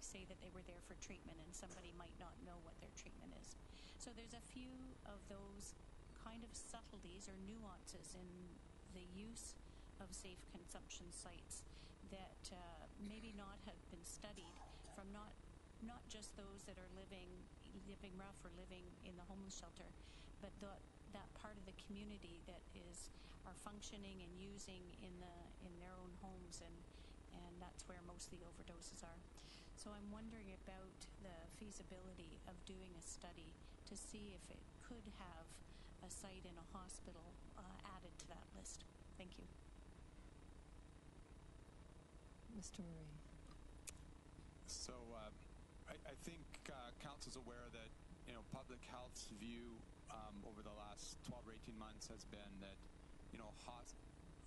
say that they were there for treatment, and somebody might not know what their treatment is. So there's a few of those kind of subtleties or nuances in the use of safe consumption sites that maybe not have been studied from not just those that are living rough or living in the homeless shelter, but that part of the community that are functioning and using in their own homes, and that's where most of the overdoses are. So I'm wondering about the feasibility of doing a study to see if it could have a site in a hospital added to that list. Thank you. Mr. Murray. So I think Council's aware that public health's view over the last 12 or 18 months has been that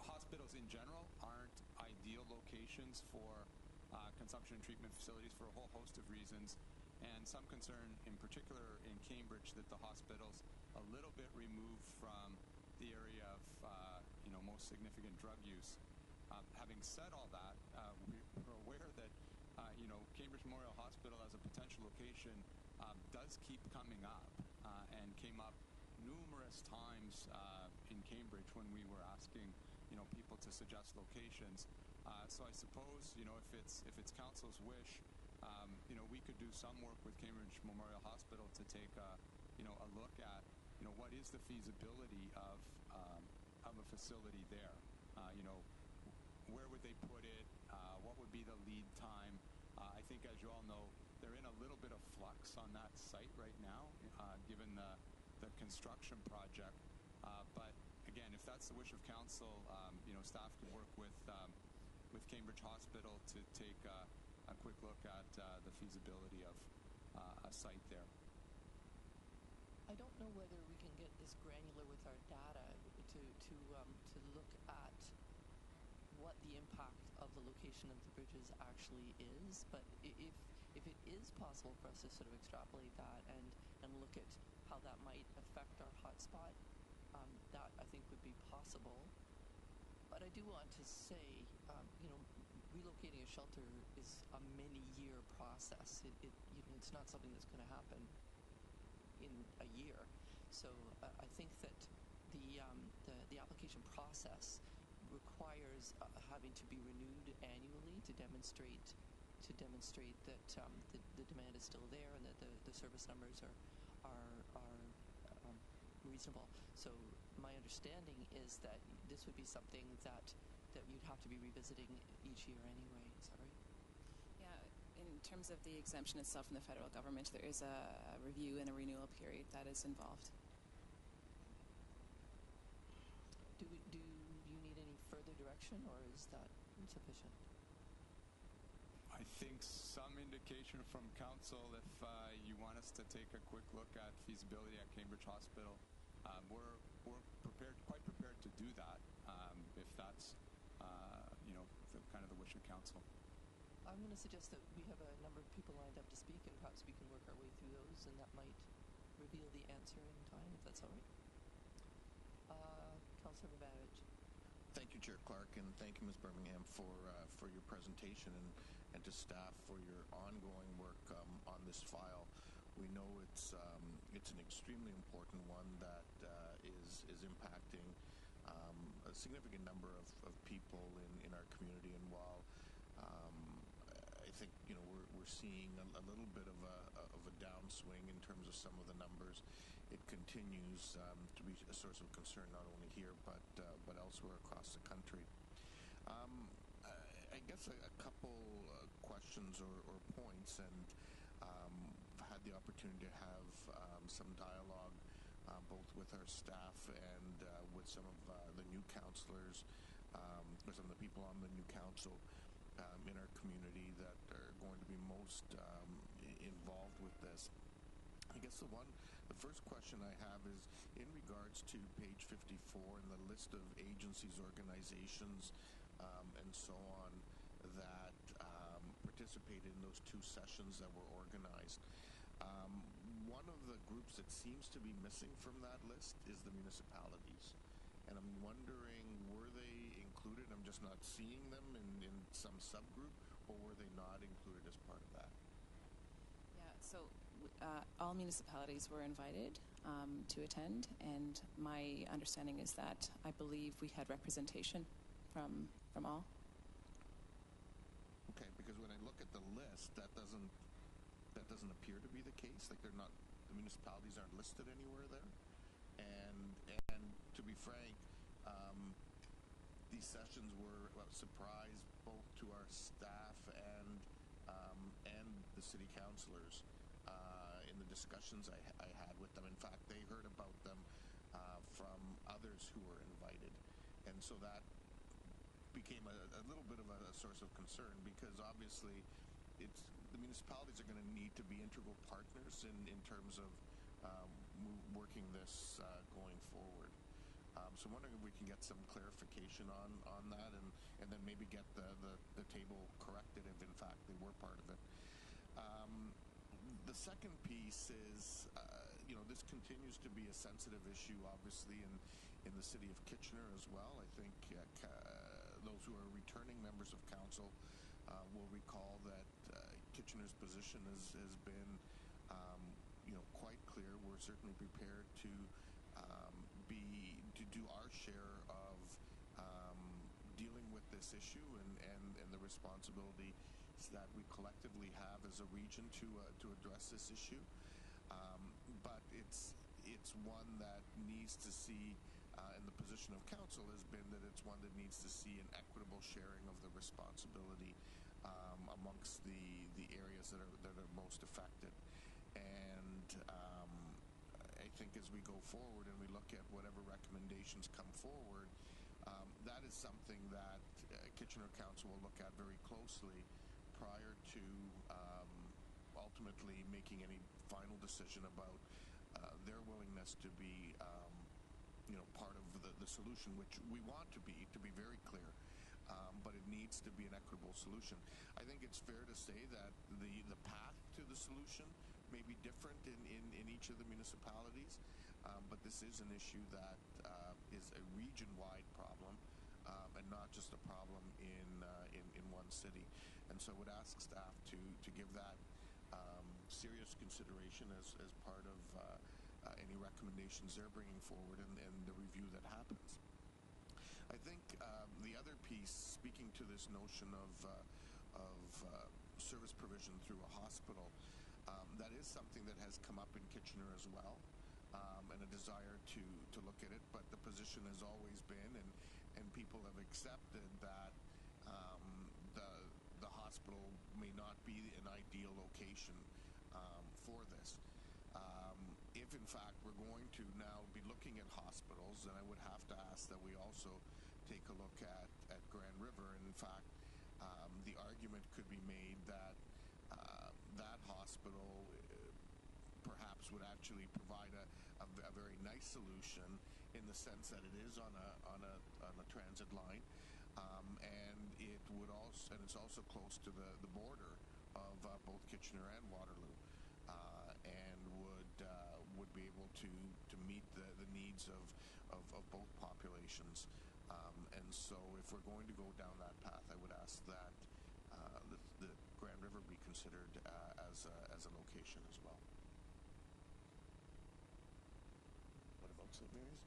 hospitals in general aren't ideal locations for consumption and treatment facilities for a whole host of reasons, and some concern in particular in Cambridge that the hospital's a little bit removed from the area of most significant drug use. Having said all that, we're aware that Cambridge Memorial Hospital as a potential location does keep coming up and came up numerous times in Cambridge when we were asking people to suggest locations. So I suppose if it's council's wish, we could do some work with Cambridge Memorial Hospital to take a look at what is the feasibility of a facility there. Where would they put it? What would be the lead time? I think, as you all know, they're in a little bit of flux on that site right now, given the construction project. But again, if that's the wish of council, staff can work with Cambridge Hospital to take a quick look at the feasibility of a site there. I don't know whether we can get this granular with our data to look at what the impact of the location of the bridges actually is, but if it is possible for us to sort of extrapolate that and look at how that might affect our hotspot, that I think would be possible. But I do want to say, relocating a shelter is a many-year process. It's not something that's going to happen in a year. So I think that the application process requires having to be renewed annually to demonstrate that the demand is still there and that the service numbers are reasonable. So my understanding is that this would be something that you'd have to be revisiting each year anyway. Is that right? Yeah, in terms of the exemption itself from the federal government, there is a review and a renewal period that is involved. Do you need any further direction, or is that sufficient? I think some indication from council, if you want us to take a quick look at feasibility at Cambridge Hospital, we're quite prepared to do that if that's the wish of council. I'm going to suggest that we have a number of people lined up to speak, and perhaps we can work our way through those, and that might reveal the answer in time, if that's all right. Councillor Babich. Thank you, Chair Clark, and thank you, Ms. Birmingham, for your presentation and to staff for your ongoing work on this file. We know it's an extremely important one that is impacting a significant number of people in our community, and while I think we're seeing a little bit of a downswing in terms of some of the numbers, it continues to be a source of concern not only here but elsewhere across the country. I guess a couple questions or points, and had the opportunity to have some dialogue both with our staff and with some of the new councillors, or some of the people on the new council in our community that are going to be most involved with this. I guess the first question I have is in regards to page 54 and the list of agencies, organizations, and so on that participated in those two sessions that were organized. One of the groups that seems to be missing from that list is the municipalities. And I'm wondering, were they included? I'm just not seeing them in some subgroup, or were they not included as part of that? Yeah, so all municipalities were invited to attend, and my understanding is that I believe we had representation from all. Okay, because when I look at the list, that doesn't appear to be the case. Like the municipalities aren't listed anywhere there. And to be frank, these sessions were a surprise both to our staff and the city councillors in the discussions I had with them. In fact, they heard about them from others who were invited. And so that became a little bit of a source of concern, because obviously the municipalities are going to need to be integral partners in terms of working this going forward. So I'm wondering if we can get some clarification on that, and then maybe get the table corrected if in fact they were part of it. The second piece is, this continues to be a sensitive issue, obviously, in the city of Kitchener as well. I think those who are returning members of council will recall that Kitchener's position has been, quite clear. We're certainly prepared to do our share of dealing with this issue and the responsibility that we collectively have as a region to address this issue. But it's one that needs to see, and the position of council has been that it's one that needs to see an equitable sharing of the responsibility amongst the areas that are most affected. And I think as we go forward and we look at whatever recommendations come forward, that is something that Kitchener Council will look at very closely prior to ultimately making any final decision about their willingness to be part of the solution, which we want to be very clear. But it needs to be an equitable solution. I think it's fair to say that the path to the solution may be different in each of the municipalities, but this is an issue that is a region-wide problem, and not just a problem in one city. And so I would ask staff to give that serious consideration as part of any recommendations they're bringing forward and the review that happens. I think the other piece, speaking to this notion of service provision through a hospital, that is something that has come up in Kitchener as well, and a desire to look at it. But the position has always been, and people have accepted that the hospital may not be an ideal location for this. If in fact we're going to now be looking at hospitals, then I would have to ask that we also take a look at Grand River. And in fact, the argument could be made that that hospital perhaps would actually provide a very nice solution, in the sense that it is on a transit line, and it's also close to the border of both Kitchener and Waterloo, and would be able to meet the needs of both populations. And so if we're going to go down that path, I would ask that the Grand River be considered as a location as well. What about St. Mary's?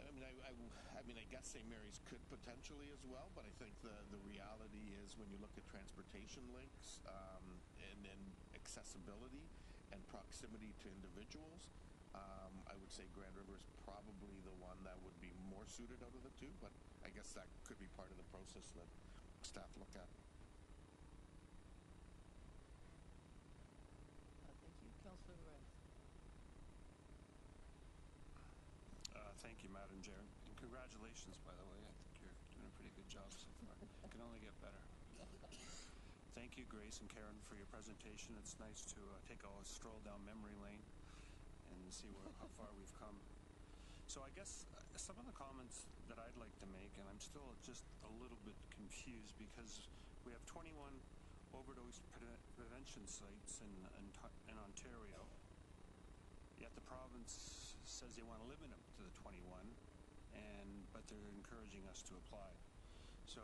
I mean, I guess St. Mary's could potentially as well, but I think the reality is, when you look at transportation links, and then accessibility and proximity to individuals, I would say Grand River is probably the one that would be more suited out of the two, but I guess that could be part of the process that staff look at. Thank you. Councillor Moran. Thank you, Madam Chair. And congratulations, by the way. I think you're doing a pretty good job so far. It can only get better. Thank you, Grace and Karen, for your presentation. It's nice to take a stroll down memory lane and see how far we've come. So I guess some of the comments that I'd like to make, and I'm still just a little bit confused, because we have 21 overdose prevention sites in Ontario, yet the province says they want to limit them to the 21, but they're encouraging us to apply. So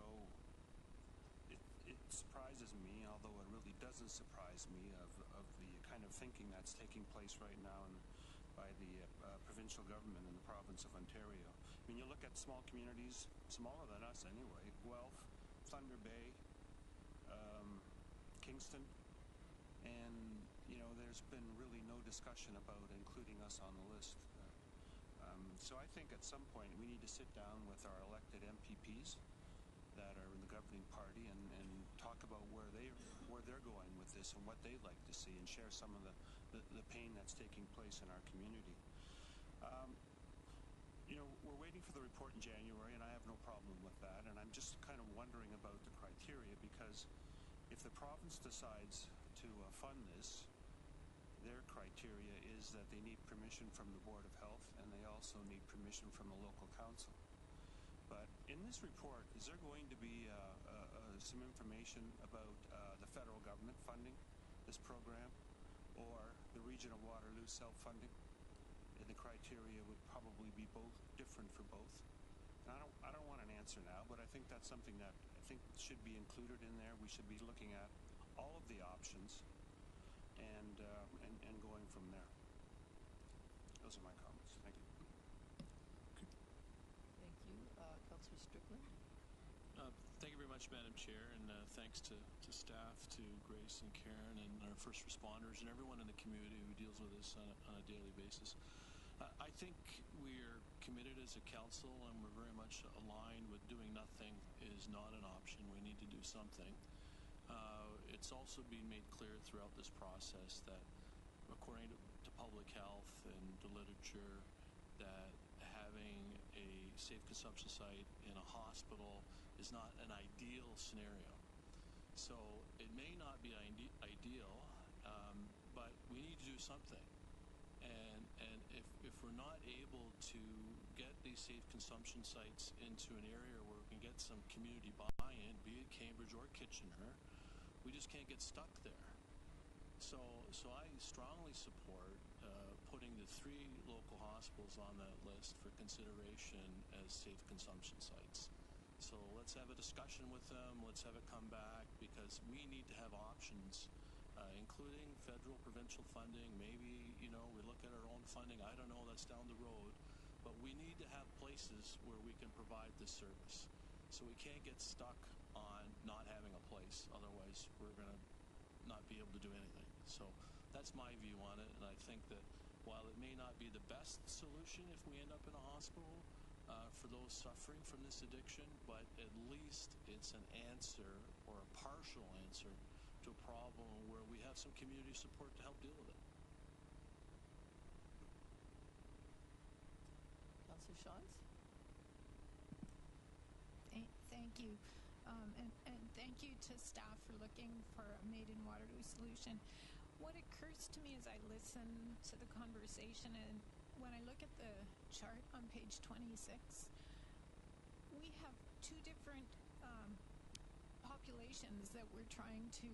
it surprises me, although it really doesn't surprise me, of the kind of thinking that's taking place right now by the provincial government in the province of Ontario. I mean, you look at small communities, smaller than us anyway, Guelph, Thunder Bay, Kingston, and there's been really no discussion about including us on the list. So I think at some point we need to sit down with our elected MPPs that are in the governing party and talk about where they're going with this and what they'd like to see, and share some of the pain that's taking place in our community. we're waiting for the report in January, and I have no problem with that. And I'm just kind of wondering about the criteria, because if the province decides to fund this, their criteria is that they need permission from the Board of Health, and they also need permission from the local council. But in this report, is there going to be some information about the federal government funding this program, or the region of Waterloo self-funding? And the criteria would probably be both different for both. And I don't want an answer now, but I think that's something that I think should be included in there. We should be looking at all of the options and going from there. Those are my comments. Thank you. Thank you. Councillor Strickland. Thank you very much, Madam Chair, and thanks to staff, to Grace and Karen, and our first responders, and everyone in the community who deals with this on a daily basis. I think we're committed as a council, and we're very much aligned with doing nothing is not an option. We need to do something. It's also been made clear throughout this process that, according to public health and the literature, that having a safe consumption site in a hospital is not an ideal scenario. So it may not be ideal, but we need to do something. And if we're not able to get these safe consumption sites into an area where we can get some community buy-in, be it Cambridge or Kitchener, we just can't get stuck there. So I strongly support putting the 3 local hospitals on that list for consideration as safe consumption sites. So let's have a discussion with them. Let's have it come back, because we need to have options, including federal, provincial funding. Maybe, we look at our own funding. I don't know, that's down the road. But we need to have places where we can provide this service. So we can't get stuck on not having a place. Otherwise, we're going to not be able to do anything. So that's my view on it. And I think that while it may not be the best solution if we end up in a hospital, for those suffering from this addiction, but at least it's an answer, or a partial answer, to a problem where we have some community support to help deal with it. Councillor Shawns? Thank you. And thank you to staff for looking for a Made in Waterloo solution. What occurs to me as I listen to the conversation, and when I look at the chart on page 26, we have 2 different populations that we're trying to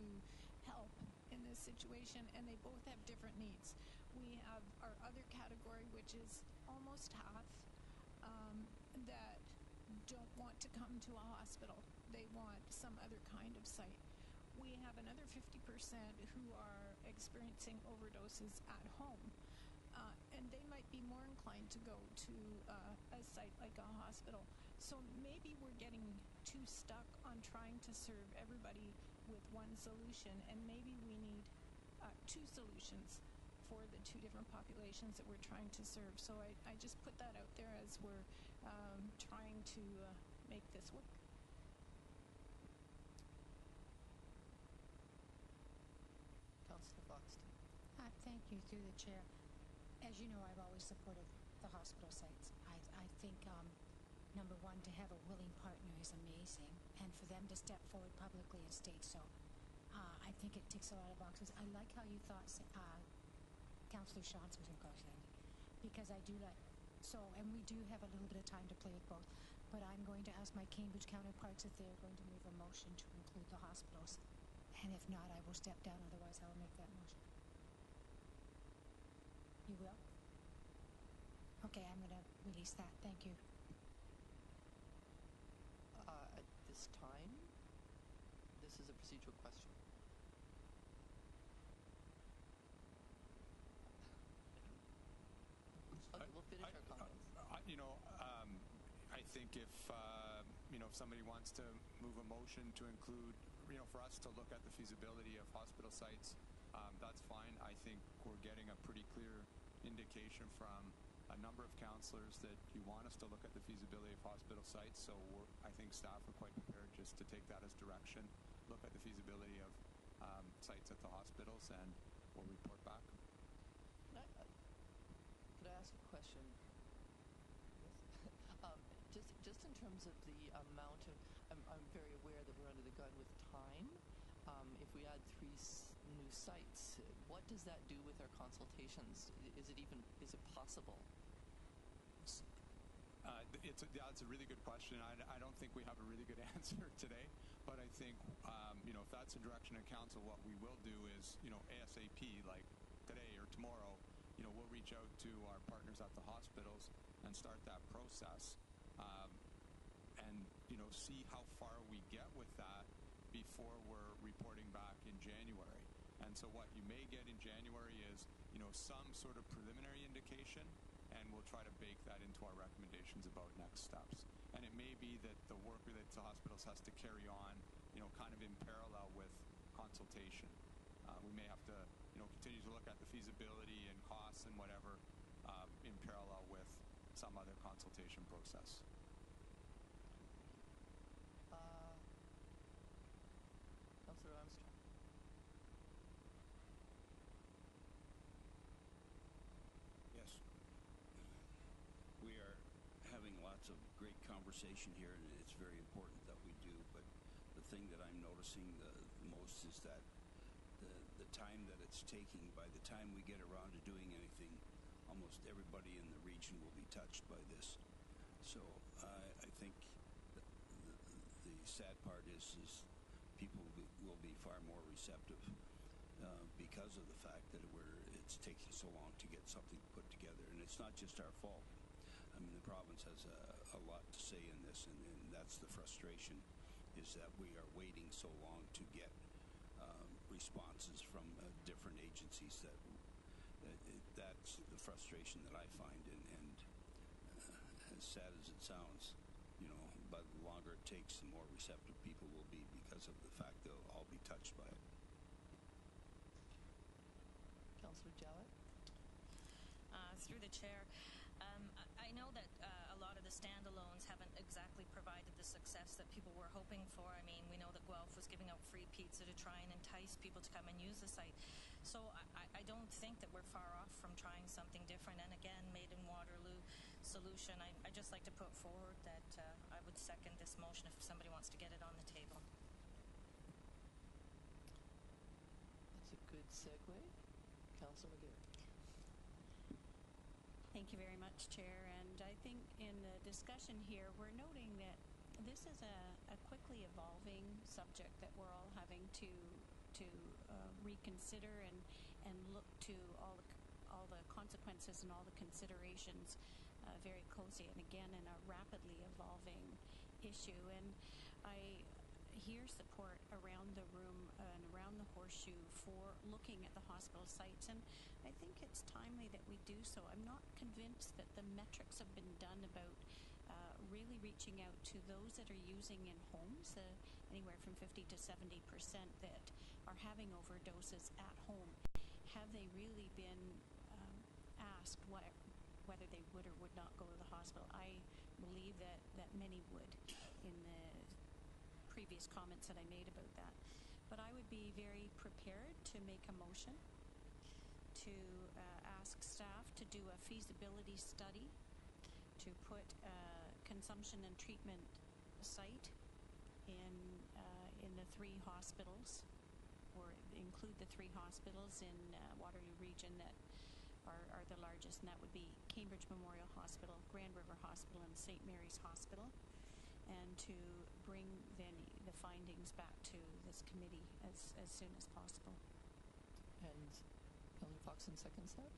help in this situation, and they both have different needs. We have our other category, which is almost half, that don't want to come to a hospital. They want some other kind of site. We have another 50% who are experiencing overdoses at home. And they might be more inclined to go to a site like a hospital. So maybe we're getting too stuck on trying to serve everybody with one solution, and maybe we need 2 solutions for the 2 different populations that we're trying to serve. So I just put that out there as we're trying to make this work. Councillor Foxton. Thank you, through the chair. As you know, I've always supported the hospital sites. I think, number one, to have a willing partner is amazing, and for them to step forward publicly and state so, I think it ticks a lot of boxes. I like how you thought Councillor Shawns was negotiating, because I do like, and we do have a little bit of time to play with both, but I'm going to ask my Cambridge counterparts if they're going to move a motion to include the hospitals, and if not, I will step down, otherwise I will make that motion. You will? Okay, I'm going to release that. Thank you. At this time, this is a procedural question. Okay, we'll finish our comments. I think if somebody wants to move a motion to include, for us to look at the feasibility of hospital sites, that's fine. I think we're getting a pretty clear indication from a number of councillors that you want us to look at the feasibility of hospital sites, so I think staff are quite prepared just to take that as direction, look at the feasibility of sites at the hospitals, and we'll report back. Could I ask a question? Yes. just in terms of the amount of, I'm very aware that we're under the gun with time. If we add new sites, what does that do with our consultations? Is it possible? That's a really good question. I don't think we have a really good answer today, but I think, if that's the direction of council, what we will do is, ASAP, like today or tomorrow, we'll reach out to our partners at the hospitals and start that process, and, see how far we get with that before we're reporting back in January. And so what you may get in January is, some sort of preliminary indication, and we'll try to bake that into our recommendations about next steps. And it may be that the work that the hospitals has to carry on, kind of in parallel with consultation. We may have to, continue to look at the feasibility and costs and whatever in parallel with some other consultation process. Councillor Armstrong. Yes. We are having lots of great conversation here, and it's very important that we do, but the thing that I'm noticing the most is that the time that it's taking, by the time we get around to doing anything, almost everybody in the region will be touched by this. So I think the sad part is people will be far more receptive because of the fact that it's taking so long to get something put together. And it's not just our fault. I mean, the province has a lot to say in this, and that's the frustration, is that we are waiting so long to get responses from different agencies. That's the frustration that I find, and as sad as it sounds, but the longer it takes, the more receptive people will be because of the fact they'll all be touched by it. Councillor Jowett? Through the chair, I know that a lot of the standalones haven't exactly provided the success that people were hoping for. I mean, we know that Guelph was giving out free pizza to try and entice people to come and use the site. So I don't think that we're far off from trying something different. And again, Made in Waterloo solution, I just like to put forward that I would second this motion if somebody wants to get it on the table. That's a good segue. Councillor McGarry. Thank you very much, Chair. And I think in the discussion here, we're noting that this is a quickly evolving subject that we're all having to reconsider and look to all the consequences and all the considerations very closely, and again in a rapidly evolving issue. And I hear support around the room and around the horseshoe for looking at the hospital sites, and I think it's timely that we do so. I'm not convinced that the metrics have been done about really reaching out to those that are using in homes, anywhere from 50 to 70% that are having overdoses at home. Have they really been asked whether they would or would not go to the hospital? I believe that many would in the previous comments that I made about that. But I would be very prepared to make a motion to ask staff to do a feasibility study to put a consumption and treatment site in the three hospitals, or include the three hospitals in Waterloo Region that are the largest, and that would be Cambridge Memorial Hospital, Grand River Hospital, and St. Mary's Hospital, and to bring then the findings back to this committee as soon as possible. And Councillor Foxton seconds that.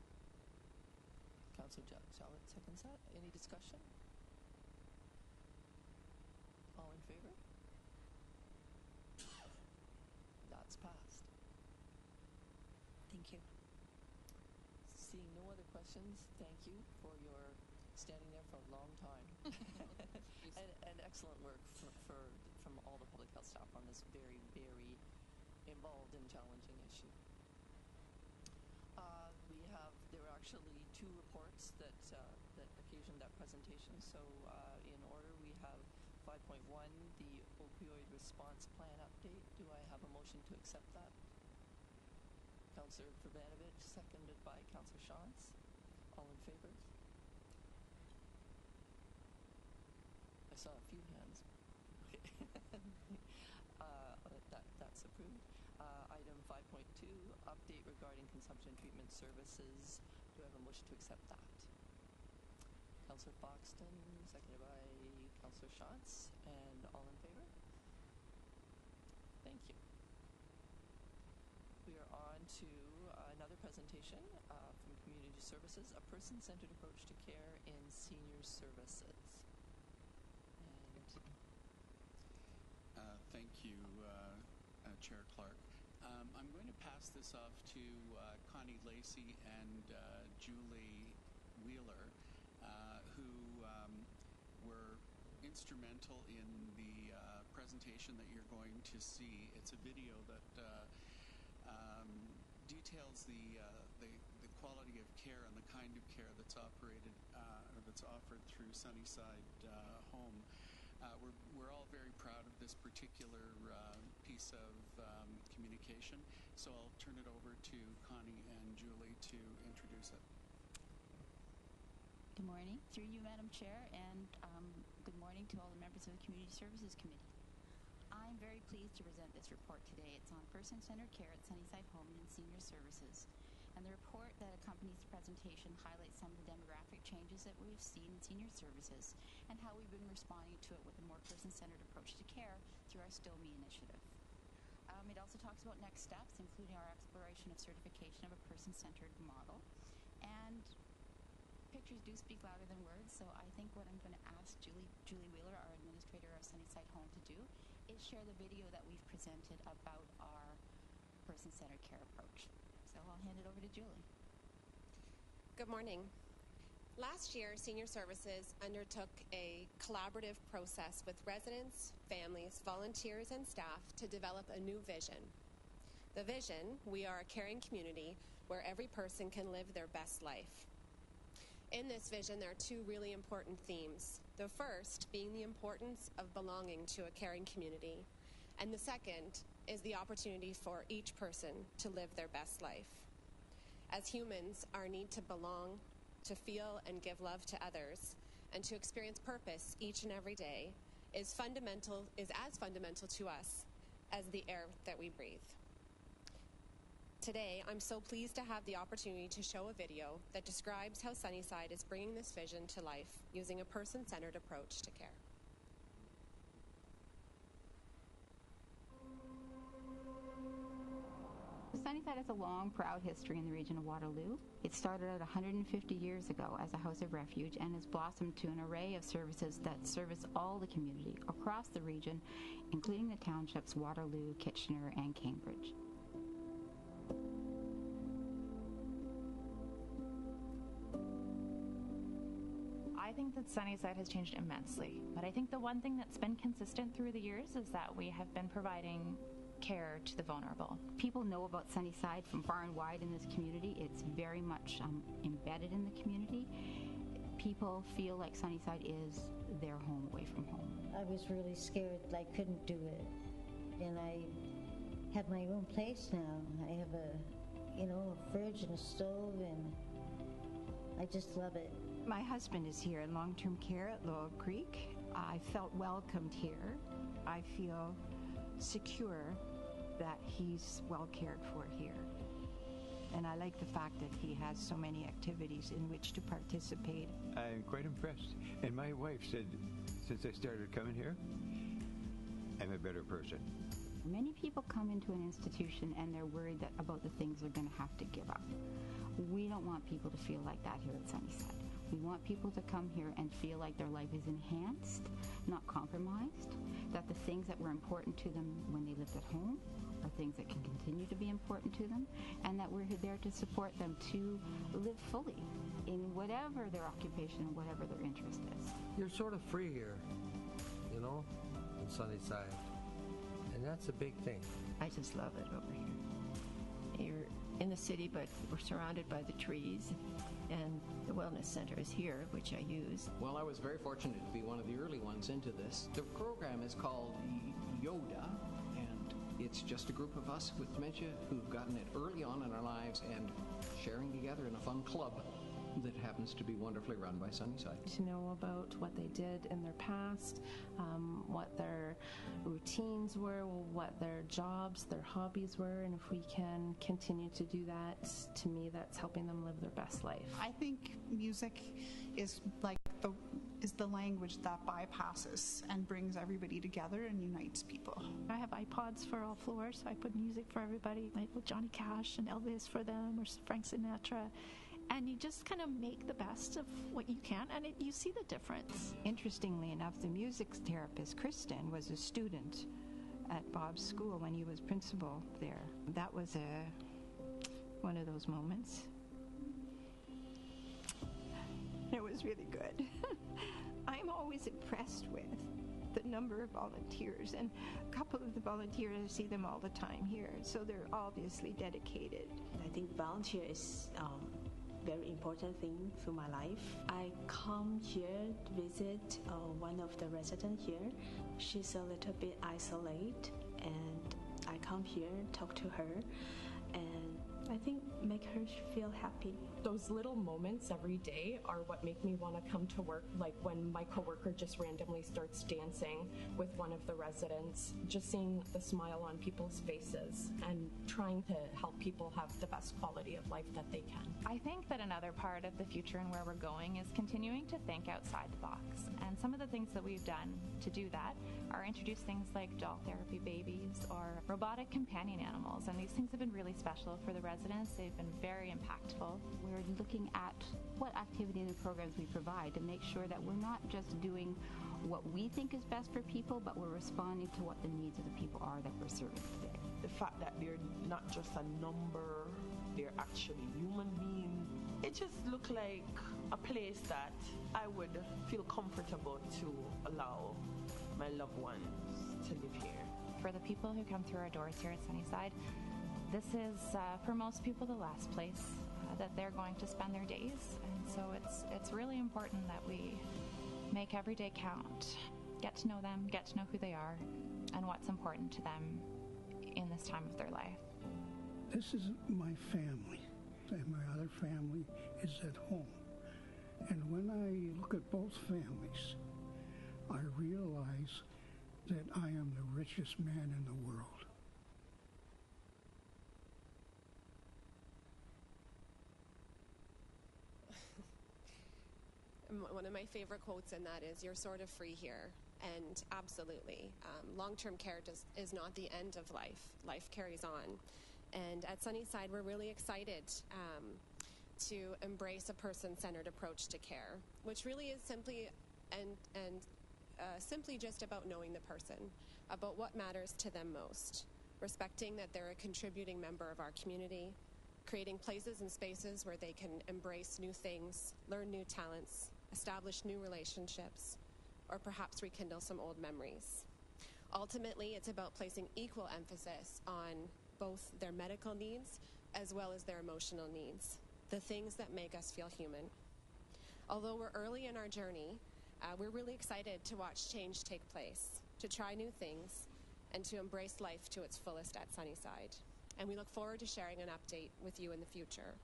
Councillor Jowett seconds that. Any discussion? All in favor? That's passed. Thank you. Seeing no other questions, thank you for your standing there for a long time. and excellent work from all the public health staff on this very, very involved and challenging issue. There were actually two reports that occasioned that presentation. So in order, we have 5.1, the opioid response plan update. Do I have a motion to accept that? Councillor Fravanovich, seconded by Councillor Shantz. All in favor? A I saw a few hands. Okay. That's approved. Item 5.2, update regarding consumption treatment services. Do I have a motion to accept that? Councillor Foxton, seconded by Councillor Schatz, and all in favor? Thank you. We are on to another presentation from Community Services, a person-centered approach to care in senior services. Thank you, Chair Clark. I'm going to pass this off to Connie Lacey and Julie Wheeler, who were instrumental in the presentation that you're going to see. It's a video that details the quality of care and the kind of care that's operated or that's offered through Sunnyside Home. We're all very proud of this particular piece of communication, so I'll turn it over to Connie and Julie to introduce it. Good morning, through you, Madam Chair, and good morning to all the members of the Community Services Committee. I'm very pleased to present this report today. It's on person-centered care at Sunnyside Home and Senior Services. And the report that accompanies the presentation highlights some of the demographic changes that we've seen in senior services and how we've been responding to it with a more person-centered approach to care through our Still Me initiative. It also talks about next steps, including our exploration of certification of a person-centered model. And pictures do speak louder than words, so I think what I'm going to ask Julie Wheeler, our administrator of Sunnyside Home, to do is share the video that we've presented about our person-centered care approach. So I'll hand it over to Julie. Good morning. Last year, Senior Services undertook a collaborative process with residents, families, volunteers, and staff to develop a new vision. The vision: we are a caring community where every person can live their best life. In this vision, there are two really important themes. The first being the importance of belonging to a caring community, and the second is the opportunity for each person to live their best life. As humans, our need to belong, to feel and give love to others, and to experience purpose each and every day is as fundamental to us as the air that we breathe. Today, I'm so pleased to have the opportunity to show a video that describes how Sunnyside is bringing this vision to life using a person-centered approach to care. Sunnyside has a long, proud history in the region of Waterloo. It started out 150 years ago as a house of refuge and has blossomed to an array of services that service all the community across the region, including the townships Waterloo, Kitchener, and Cambridge. I think that Sunnyside has changed immensely, but I think the one thing that's been consistent through the years is that we have been providing care to the vulnerable. People know about Sunnyside from far and wide in this community. It's very much embedded in the community. People feel like Sunnyside is their home away from home. I was really scared I couldn't do it, and I have my own place now. I have a fridge and a stove, and I just love it. My husband is here in long-term care at Lowell Creek. I felt welcomed here. I feel secure that he's well cared for here. And I like the fact that he has so many activities in which to participate. I'm quite impressed. And my wife said, since I started coming here, I'm a better person. Many people come into an institution and they're worried about the things they're going to have to give up. We don't want people to feel like that here at Sunnyside. We want people to come here and feel like their life is enhanced, not compromised, that the things that were important to them when they lived at home are things that can continue to be important to them, and that we're there to support them to live fully in whatever their occupation and whatever their interest is. You're sort of free here, in Sunnyside, and that's a big thing. I just love it over here. You're in the city, but we're surrounded by the trees, and the wellness center is here, which I use. Well, I was very fortunate to be one of the early ones into this. The program is called YODA, and it's just a group of us with dementia who've gotten it early on in our lives and sharing together in a fun club. that happens to be wonderfully run by Sunnyside. To know about what they did in their past, what their routines were, what their jobs, their hobbies were, and if we can continue to do that, to me, that's helping them live their best life. I think music is the language that bypasses and brings everybody together and unites people. I have iPods for all floors, so I put music for everybody, like with Johnny Cash and Elvis for them, or Frank Sinatra. And you just kind of make the best of what you can, and you see the difference. Interestingly enough, the music therapist, Kristen, was a student at Bob's school when he was principal there. That was one of those moments. It was really good. I'm always impressed with the number of volunteers, and a couple of the volunteers, I see them all the time here, so they're obviously dedicated. I think volunteer is very important thing to my life. I come here to visit one of the residents here. She's a little bit isolated, and I come here, talk to her, and I think make her feel happy. Those little moments every day are what make me want to come to work, like when my coworker just randomly starts dancing with one of the residents, just seeing the smile on people's faces and trying to help people have the best quality of life that they can. I think that another part of the future and where we're going is continuing to think outside the box. And some of the things that we've done to do that are introduce things like doll therapy babies or robotic companion animals. And these things have been really special for the residents. They've been very impactful. We're looking at what activities and programs we provide to make sure that we're not just doing what we think is best for people, but we're responding to what the needs of the people are that we're serving today. The fact that they're not just a number, they're actually human beings. It just looked like a place that I would feel comfortable to allow my loved ones to live here. For the people who come through our doors here at Sunnyside, this is, for most people, the last place that they're going to spend their days. And so it's really important that we make every day count, get to know them, get to know who they are, and what's important to them in this time of their life. This is my family, and my other family is at home. And when I look at both families, I realize that I am the richest man in the world. One of my favorite quotes in that is, "You're sort of free here." And absolutely, long-term care is not the end of life. Life carries on. And at Sunnyside, we're really excited to embrace a person-centered approach to care, which really is simply simply just about knowing the person, about what matters to them most, respecting that they're a contributing member of our community, creating places and spaces where they can embrace new things, learn new talents, establish new relationships, or perhaps rekindle some old memories. Ultimately, it's about placing equal emphasis on both their medical needs as well as their emotional needs, the things that make us feel human. Although we're early in our journey, we're really excited to watch change take place, to try new things, and to embrace life to its fullest at Sunnyside. And we look forward to sharing an update with you in the future.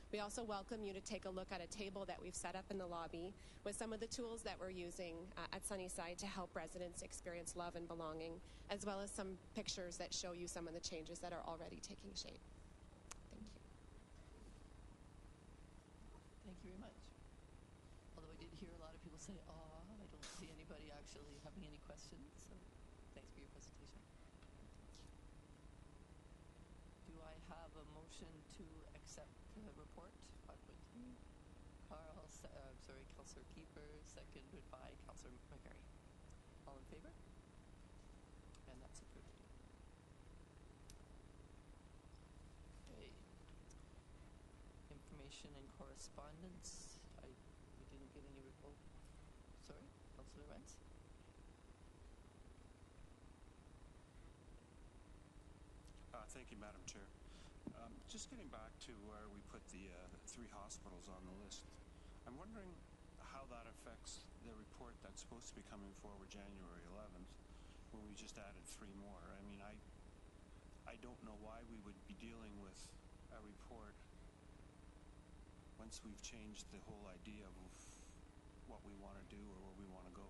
We also welcome you to take a look at a table that we've set up in the lobby with some of the tools that we're using at Sunnyside to help residents experience love and belonging, as well as some pictures that show you some of the changes that are already taking shape. Thank you. Thank you very much. Although I did hear a lot of people say, "Oh, I don't see anybody actually having any questions." So thanks for your presentation. Do I have a motion to accept the report 5.3? Councillor Keeper, seconded by Councillor McGarry. All in favor? And that's approved. Okay. Information and correspondence. We didn't get any report. Sorry, Councillor Rentz. Thank you, Madam Chair. Just getting back to where we put the 3 hospitals on the list, I'm wondering how that affects the report that's supposed to be coming forward January 11th, when we just added 3 more. I mean, I don't know why we would be dealing with a report when once we've changed the whole idea of what we want to do or where we want to go.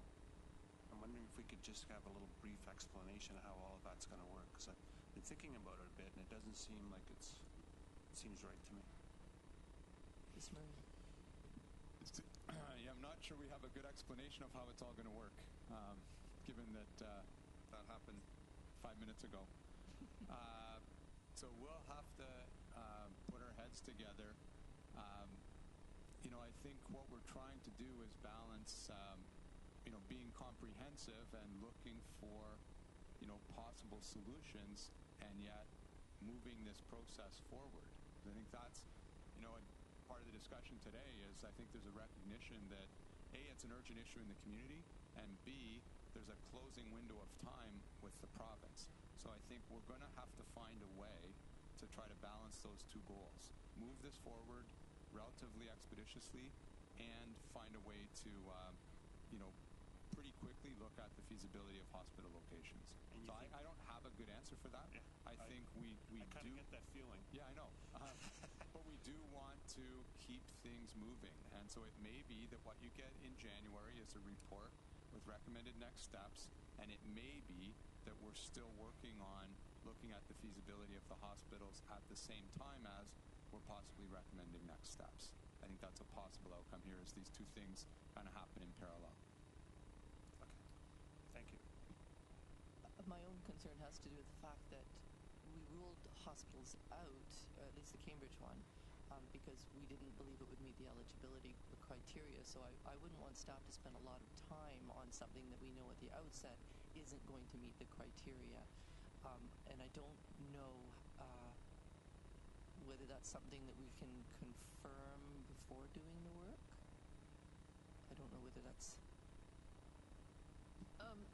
I'm wondering if we could just have a little brief explanation of how all of that's going to work, because I've been thinking about it a bit, and it doesn't seem like it seems right to me. Ms. Murray. Yeah, I'm not sure we have a good explanation of how it's all going to work, given that that happened 5 minutes ago. So we'll have to put our heads together. I think what we're trying to do is balance, being comprehensive and looking for, possible solutions, and yet moving this process forward. I think that's, part of the discussion today is I think there's a recognition that A, it's an urgent issue in the community, and B, there's a closing window of time with the province. So I think we're going to have to find a way to try to balance those two goals. Move this forward relatively expeditiously and find a way to, pretty quickly look at the feasibility of hospital locations. So I don't have a good answer for that. Yeah, I think we kind of get that feeling. Yeah, I know. But we do want to keep things moving. And so it may be that what you get in January is a report with recommended next steps, and it may be that we're still working on looking at the feasibility of the hospitals at the same time as we're possibly recommending next steps. I think that's a possible outcome here, as these two things kind of happen in parallel. Okay. Thank you. My own concern has to do with the fact that we ruled hospitals out, at least the Cambridge one, because we didn't believe it would meet the eligibility criteria. So I wouldn't want staff to spend a lot of time on something that we know at the outset isn't going to meet the criteria. And I don't know whether that's something that we can confirm before doing the work. I don't know whether that's...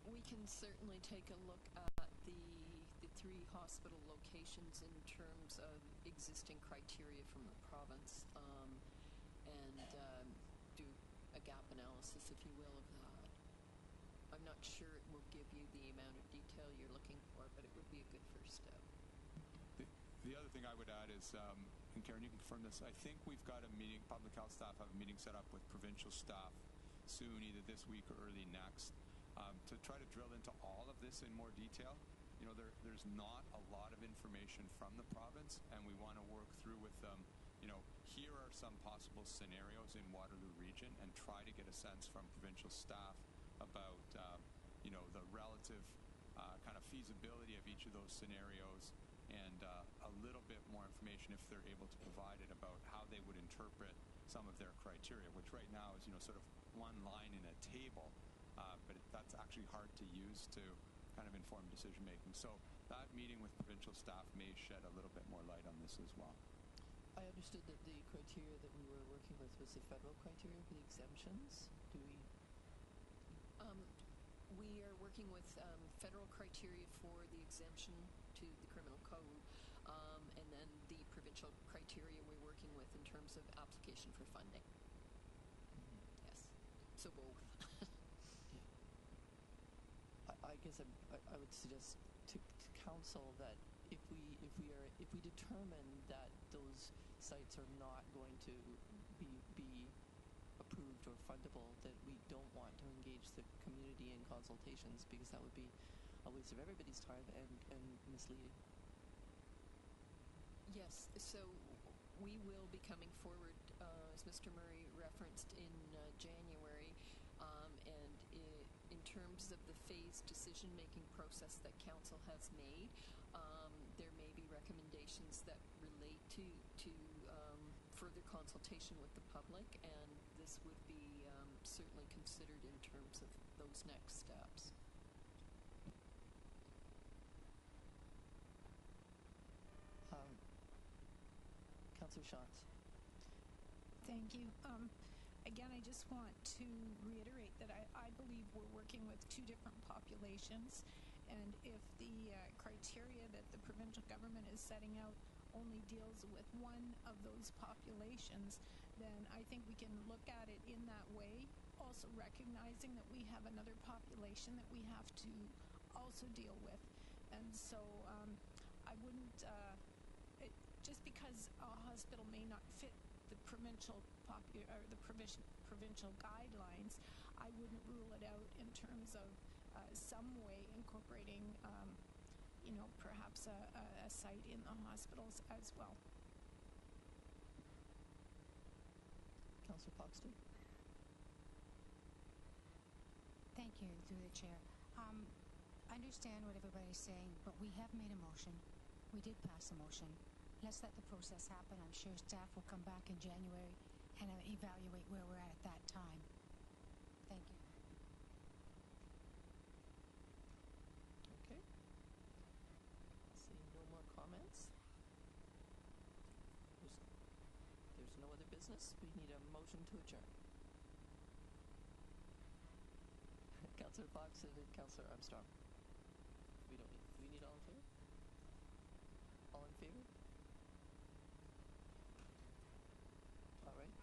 We can certainly take a look at the three hospital locations in terms of existing criteria from the province, and do a gap analysis, if you will, of that. I'm not sure it will give you the amount of detail you're looking for, but it would be a good first step. The other thing I would add is, and Karen, you can confirm this, I think we've got a meeting, public health staff have a meeting set up with provincial staff soon, either this week or early next, to try to drill into all of this in more detail. There's not a lot of information from the province, and we want to work through with them, here are some possible scenarios in Waterloo Region, and try to get a sense from provincial staff about, the relative kind of feasibility of each of those scenarios, and a little bit more information, if they're able to provide it, about how they would interpret some of their criteria, which right now is, sort of one line in a table, but that's actually hard to use to kind of inform decision making. So that meeting with provincial staff may shed a little bit more light on this as well. I understood that the criteria that we were working with was the federal criteria for the exemptions. Do we? We are working with federal criteria for the exemption to the criminal code, and then the provincial criteria we're working with in terms of application for funding. Yes, so both. I guess I would suggest to council that if we determine that those sites are not going to be approved or fundable, that we don't want to engage the community in consultations, because that would be a waste of everybody's time and misleading. Yes, so we will be coming forward, as Mr. Murray referenced, in January, and in terms of the phased decision-making process that council has made, there may be recommendations that relate to further consultation with the public, and this would be certainly considered in terms of those next steps. Councillor Schatz. Thank you. Again, I just want to reiterate that I believe we're working with two different populations, and if the criteria that the provincial government is setting out only deals with one of those populations, then I think we can look at it in that way, also recognizing that we have another population that we have to also deal with. And so I wouldn't, just because a hospital may not fit the provincial provincial guidelines, I wouldn't rule it out in terms of some way incorporating, perhaps a site in the hospitals as well. Councillor Foxton. Thank you, through the chair. I understand what everybody's saying, but we have made a motion. We did pass a motion. Let's let the process happen. I'm sure staff will come back in January and evaluate where we're at that time. Thank you. Okay. Seeing no more comments. There's no other business. We need a motion to adjourn. Councillor Fox and Councillor Armstrong. We need all in favor? All in favor? All right.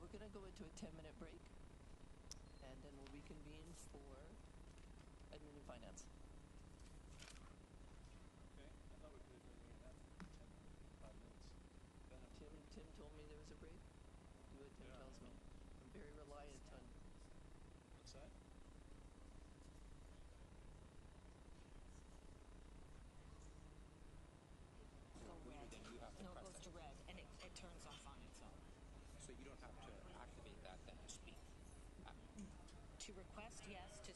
We're going to go into a 10-minute break, and then we'll reconvene for admin and finance. Okay. I thought we could have been doing that for 5 minutes. Tim told me there was a break. Do what Tim tells me. I'm very reliant on. What's that? No, it goes to red, and it turns off on its own. So you don't have to activate that then to speak? To request, yes. To